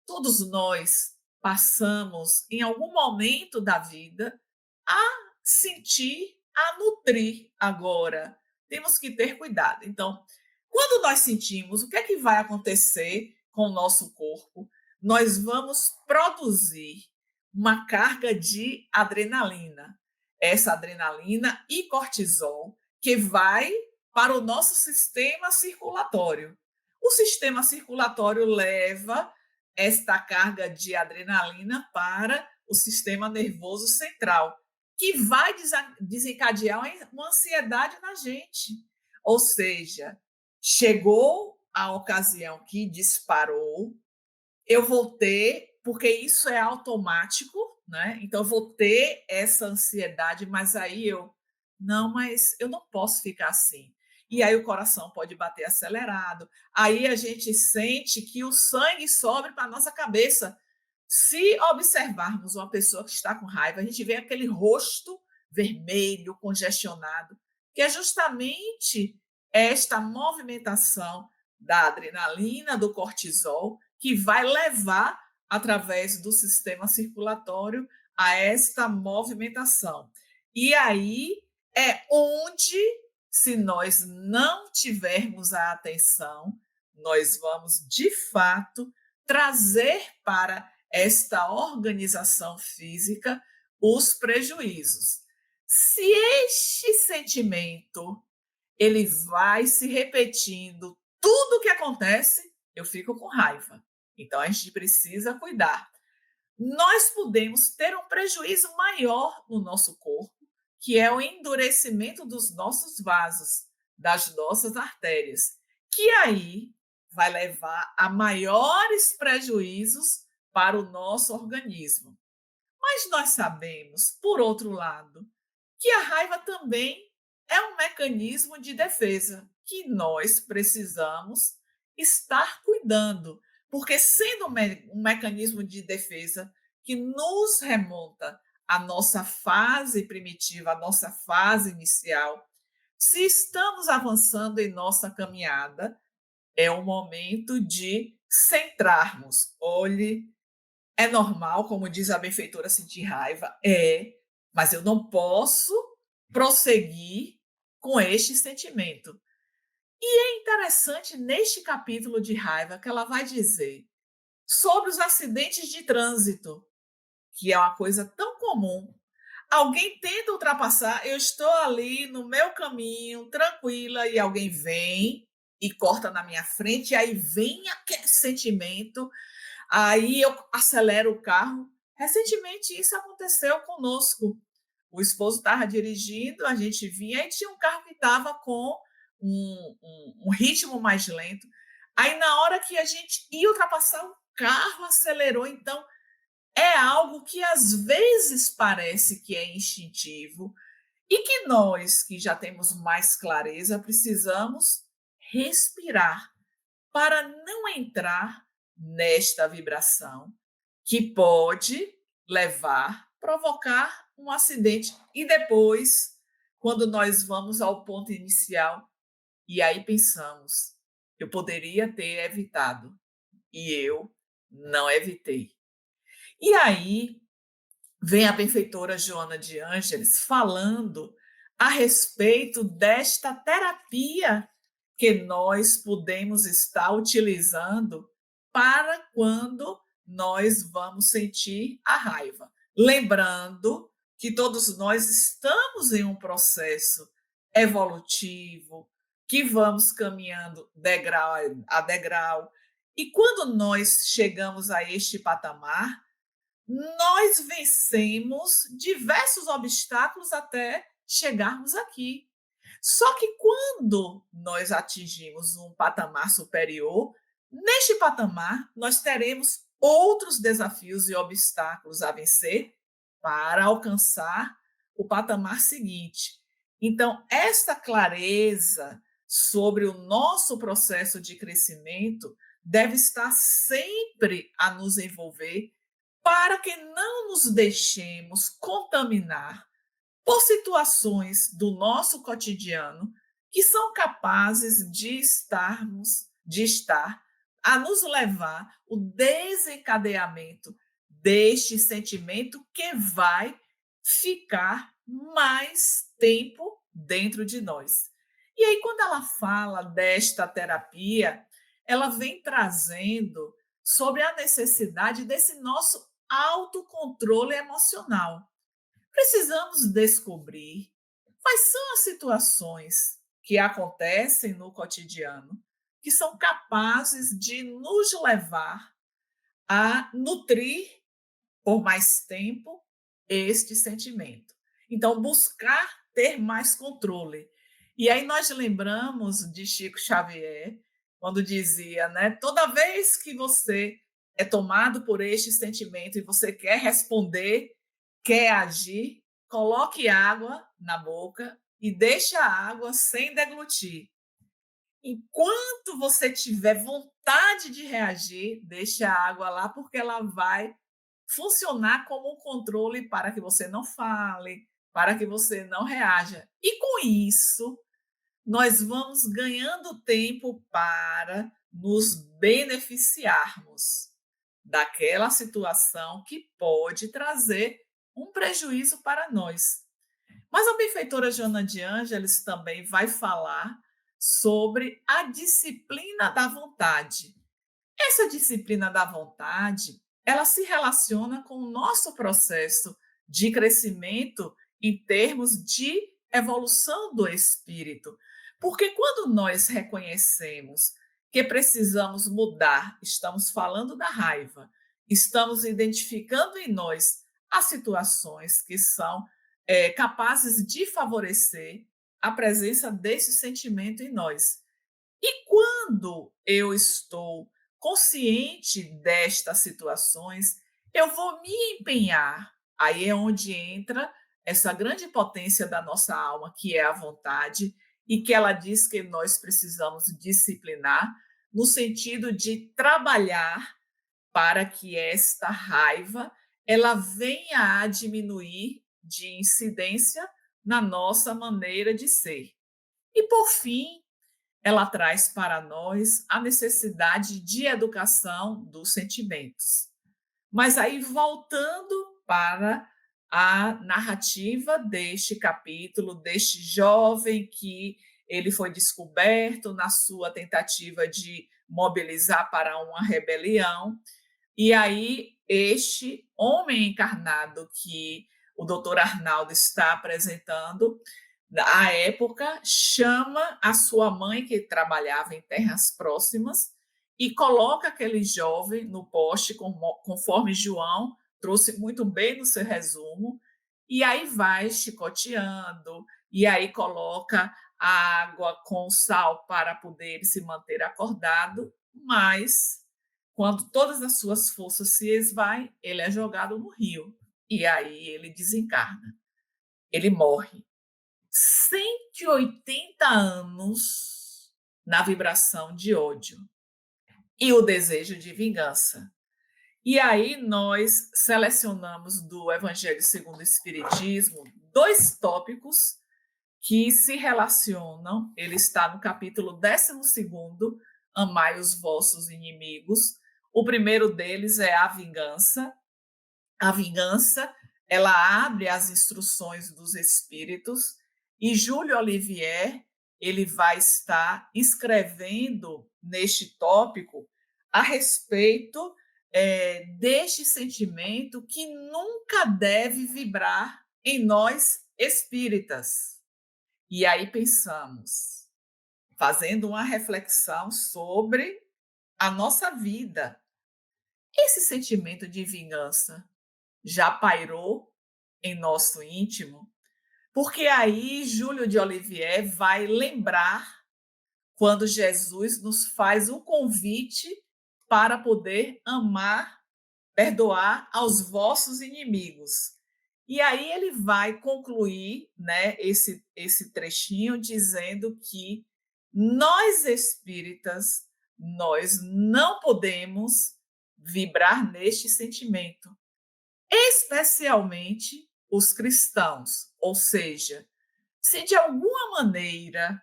B: todos nós passamos em algum momento da vida a sentir, a nutrir. Agora, temos que ter cuidado. Então, quando nós sentimos, o que é que vai acontecer com o nosso corpo? Nós vamos produzir uma carga de adrenalina. Essa adrenalina e cortisol que vai para o nosso sistema circulatório. O sistema circulatório leva esta carga de adrenalina para o sistema nervoso central, que vai desencadear uma ansiedade na gente. Ou seja, chegou a ocasião que disparou, eu vou ter, porque isso é automático, né? Então, eu vou ter essa ansiedade, mas aí mas eu não posso ficar assim. E aí o coração pode bater acelerado, aí a gente sente que o sangue sobe para a nossa cabeça. Se observarmos uma pessoa que está com raiva, a gente vê aquele rosto vermelho, congestionado, que é justamente esta movimentação da adrenalina, do cortisol, que vai levar através do sistema circulatório a esta movimentação. E aí é onde, se nós não tivermos a atenção, nós vamos, de fato, trazer para esta organização física os prejuízos. Se este sentimento ele vai se repetindo, tudo o que acontece, eu fico com raiva. Então, a gente precisa cuidar. Nós podemos ter um prejuízo maior no nosso corpo, que é o endurecimento dos nossos vasos, das nossas artérias, que aí vai levar a maiores prejuízos para o nosso organismo. Mas nós sabemos, por outro lado, que a raiva também é um mecanismo de defesa que nós precisamos estar cuidando, porque sendo um mecanismo de defesa que nos remonta à nossa fase primitiva, à nossa fase inicial, se estamos avançando em nossa caminhada, é o momento de centrarmos. Olhe, é normal, como diz a benfeitora, sentir raiva, mas eu não posso prosseguir com este sentimento. E é interessante neste capítulo de raiva que ela vai dizer sobre os acidentes de trânsito, que é uma coisa tão comum. Alguém tenta ultrapassar, eu estou ali no meu caminho, tranquila, e alguém vem e corta na minha frente, e aí vem aquele sentimento, aí eu acelero o carro. Recentemente isso aconteceu conosco. O esposo estava dirigindo, a gente vinha e tinha um carro que estava com um ritmo mais lento. Aí, na hora que a gente ia ultrapassar, o carro acelerou. Então, é algo que às vezes parece que é instintivo e que nós, que já temos mais clareza, precisamos respirar para não entrar nesta vibração que pode provocar um acidente. E depois, quando nós vamos ao ponto inicial, e aí pensamos, eu poderia ter evitado, e eu não evitei. E aí vem a benfeitora Joana de Ângeles falando a respeito desta terapia que nós podemos estar utilizando para quando nós vamos sentir a raiva. Lembrando que todos nós estamos em um processo evolutivo, que vamos caminhando degrau a degrau, e quando nós chegamos a este patamar, nós vencemos diversos obstáculos até chegarmos aqui. Só que quando nós atingimos um patamar superior, neste patamar nós teremos outros desafios e obstáculos a vencer para alcançar o patamar seguinte. Então, esta clareza sobre o nosso processo de crescimento deve estar sempre a nos envolver para que não nos deixemos contaminar por situações do nosso cotidiano que são capazes de estar a nos levar o desencadeamento deste sentimento que vai ficar mais tempo dentro de nós. E aí, quando ela fala desta terapia, ela vem trazendo sobre a necessidade desse nosso autocontrole emocional. Precisamos descobrir quais são as situações que acontecem no cotidiano que são capazes de nos levar a nutrir por mais tempo este sentimento. Então, buscar ter mais controle. E aí nós lembramos de Chico Xavier, quando dizia, né, toda vez que você é tomado por este sentimento e você quer responder, quer agir, coloque água na boca e deixe a água sem deglutir. Enquanto você tiver vontade de reagir, deixe a água lá, porque ela vai funcionar como um controle para que você não fale, para que você não reaja. E com isso, nós vamos ganhando tempo para nos beneficiarmos daquela situação que pode trazer um prejuízo para nós. Mas a benfeitora Joana de Ângeles também vai falar sobre a disciplina da vontade. Essa disciplina da vontade, ela se relaciona com o nosso processo de crescimento em termos de evolução do espírito. Porque quando nós reconhecemos que precisamos mudar, estamos falando da raiva, estamos identificando em nós as situações que são capazes de favorecer a presença desse sentimento em nós. E quando eu estou consciente destas situações, eu vou me empenhar. Aí é onde entra essa grande potência da nossa alma, que é a vontade, e que ela diz que nós precisamos disciplinar, no sentido de trabalhar para que esta raiva ela venha a diminuir de incidência na nossa maneira de ser. E, por fim, ela traz para nós a necessidade de educação dos sentimentos. Mas aí, voltando para a narrativa deste capítulo, deste jovem que ele foi descoberto na sua tentativa de mobilizar para uma rebelião, e aí este homem encarnado que o doutor Arnaldo está apresentando, à época, chama a sua mãe, que trabalhava em terras próximas, e coloca aquele jovem no poste, conforme João trouxe muito bem no seu resumo, e aí vai chicoteando, e aí coloca a água com sal para poder ele se manter acordado, mas quando todas as suas forças se esvaem, ele é jogado no rio, e aí ele desencarna, ele morre. 180 anos na vibração de ódio e o desejo de vingança. E aí nós selecionamos do Evangelho segundo o Espiritismo 2 tópicos que se relacionam. Ele está no capítulo 12º, Amai os vossos inimigos. O primeiro deles é a vingança. A vingança, ela abre as instruções dos espíritos, e Júlio Olivier, ele vai estar escrevendo neste tópico a respeito deste sentimento que nunca deve vibrar em nós espíritas. E aí pensamos, fazendo uma reflexão sobre a nossa vida, esse sentimento de vingança já pairou em nosso íntimo? Porque aí Júlio de Olivier vai lembrar quando Jesus nos faz um convite para poder amar, perdoar aos vossos inimigos. E aí ele vai concluir, né, esse trechinho dizendo que nós espíritas, nós não podemos vibrar neste sentimento, especialmente os cristãos. Ou seja, se de alguma maneira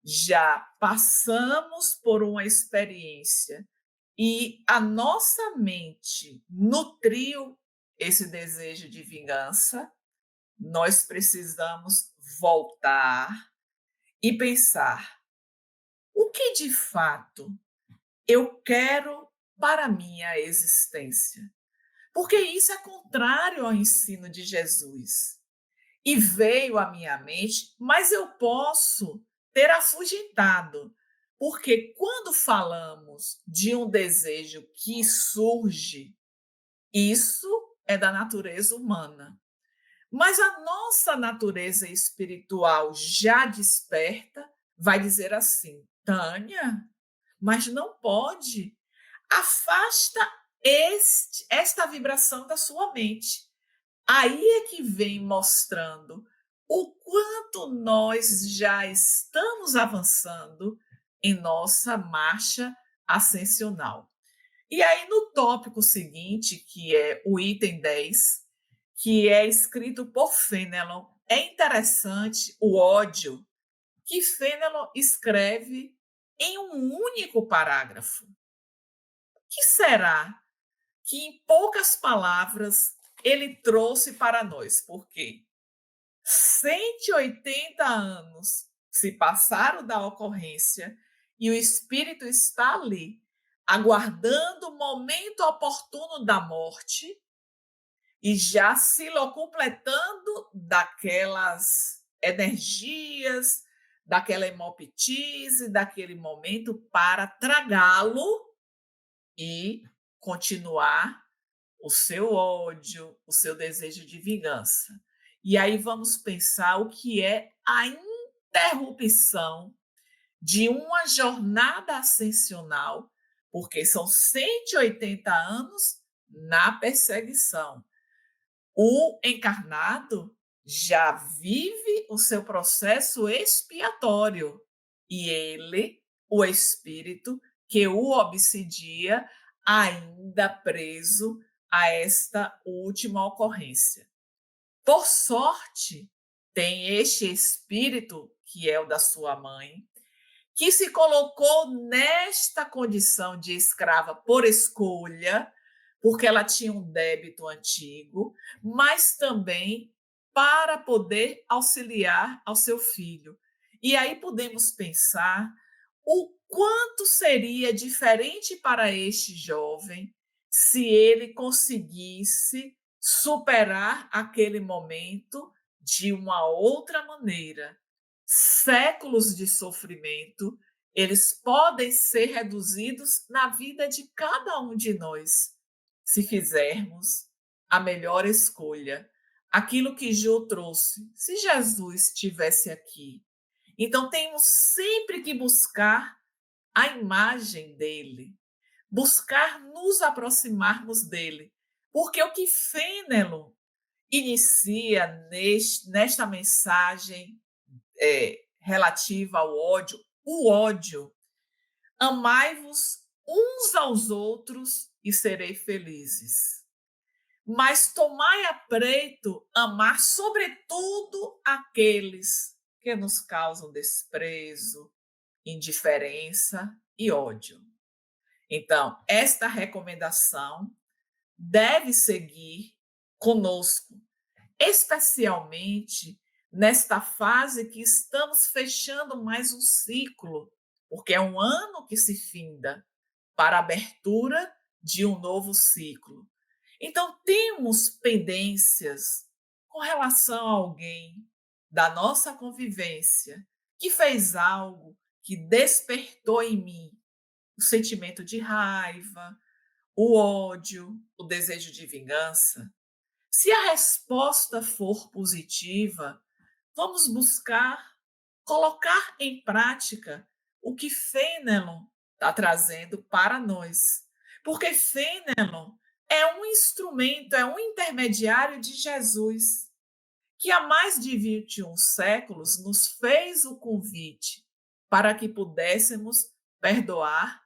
B: já passamos por uma experiência e a nossa mente nutriu esse desejo de vingança, nós precisamos voltar e pensar: o que de fato eu quero para a minha existência? Porque isso é contrário ao ensino de Jesus. E veio à minha mente, mas eu posso ter afugentado, porque quando falamos de um desejo que surge, isso é da natureza humana. Mas a nossa natureza espiritual já desperta, vai dizer assim: Tânia, mas não pode. Afasta esta vibração da sua mente. Aí é que vem mostrando o quanto nós já estamos avançando em nossa marcha ascensional. E aí, no tópico seguinte, que é o item 10, que é escrito por Fénelon, é interessante o ódio que Fénelon escreve em um único parágrafo. O que será que, em poucas palavras, ele trouxe para nós, porque 180 anos se passaram da ocorrência e o espírito está ali, aguardando o momento oportuno da morte e já se completando daquelas energias, daquela hemoptise, daquele momento para tragá-lo e continuar o seu ódio, o seu desejo de vingança. E aí vamos pensar o que é a interrupção de uma jornada ascensional, porque são 180 anos na perseguição. O encarnado já vive o seu processo expiatório e ele, o espírito que o obsidia, ainda preso a esta última ocorrência. Por sorte, tem este espírito, que é o da sua mãe, que se colocou nesta condição de escrava por escolha, porque ela tinha um débito antigo, mas também para poder auxiliar ao seu filho. E aí podemos pensar o quanto seria diferente para este jovem se ele conseguisse superar aquele momento de uma outra maneira. Séculos de sofrimento, eles podem ser reduzidos na vida de cada um de nós, se fizermos a melhor escolha. Aquilo que Jô trouxe, se Jesus estivesse aqui. Então, temos sempre que buscar a imagem dele, buscar nos aproximarmos dele, porque o que Fênelon inicia nesta mensagem relativa ao ódio, o ódio. Amai-vos uns aos outros e serei felizes. Mas tomai a preito amar sobretudo aqueles que nos causam desprezo, indiferença e ódio. Então, esta recomendação deve seguir conosco, especialmente nesta fase que estamos fechando mais um ciclo, porque é um ano que se finda para a abertura de um novo ciclo. Então, temos pendências com relação a alguém da nossa convivência que fez algo que despertou em mim o sentimento de raiva, o ódio, o desejo de vingança. Se a resposta for positiva, vamos buscar colocar em prática o que Fênelon está trazendo para nós. Porque Fênelon é um instrumento, é um intermediário de Jesus, que há mais de 21 séculos nos fez o convite para que pudéssemos perdoar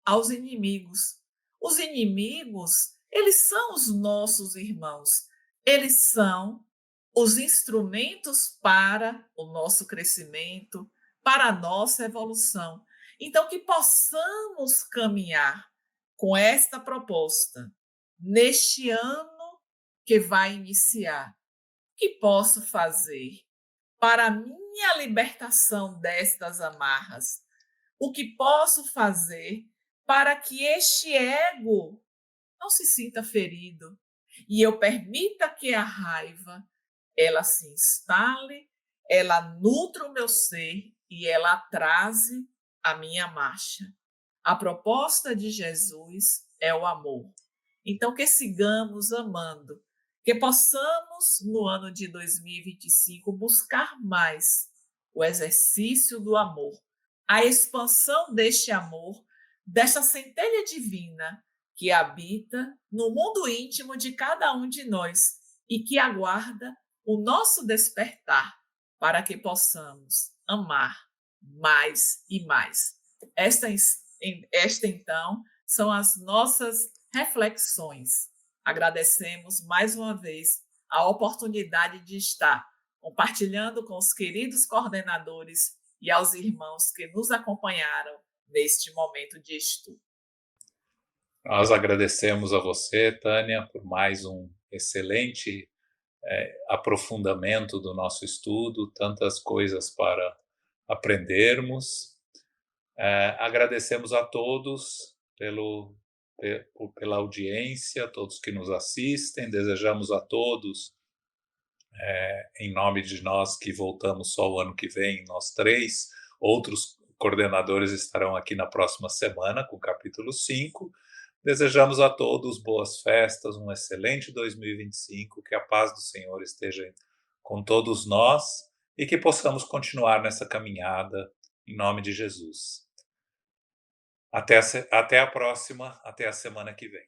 B: aos inimigos. Os inimigos, eles são os nossos irmãos, eles são os instrumentos para o nosso crescimento, para a nossa evolução. Então, que possamos caminhar com esta proposta neste ano que vai iniciar. O que posso fazer para a minha libertação destas amarras? O que posso fazer para que este ego não se sinta ferido e eu permita que a raiva ela se instale, ela nutra o meu ser e ela atrase a minha marcha. A proposta de Jesus é o amor. Então, que sigamos amando, que possamos, no ano de 2025, buscar mais o exercício do amor, a expansão deste amor, desta centelha divina que habita no mundo íntimo de cada um de nós e que aguarda o nosso despertar para que possamos amar mais e mais. Esta então, são as nossas reflexões. Agradecemos mais uma vez a oportunidade de estar compartilhando com os queridos coordenadores e aos irmãos que nos acompanharam neste momento de estudo.
A: Nós agradecemos a você, Tânia, por mais um excelente aprofundamento do nosso estudo, tantas coisas para aprendermos. Agradecemos a todos pela audiência, todos que nos assistem, desejamos a todos, em nome de nós que voltamos só o ano que vem, nós três, outros coordenadores estarão aqui na próxima semana com o capítulo 5. Desejamos a todos boas festas, um excelente 2025, que a paz do Senhor esteja com todos nós e que possamos continuar nessa caminhada em nome de Jesus. Até a próxima, até a semana que vem.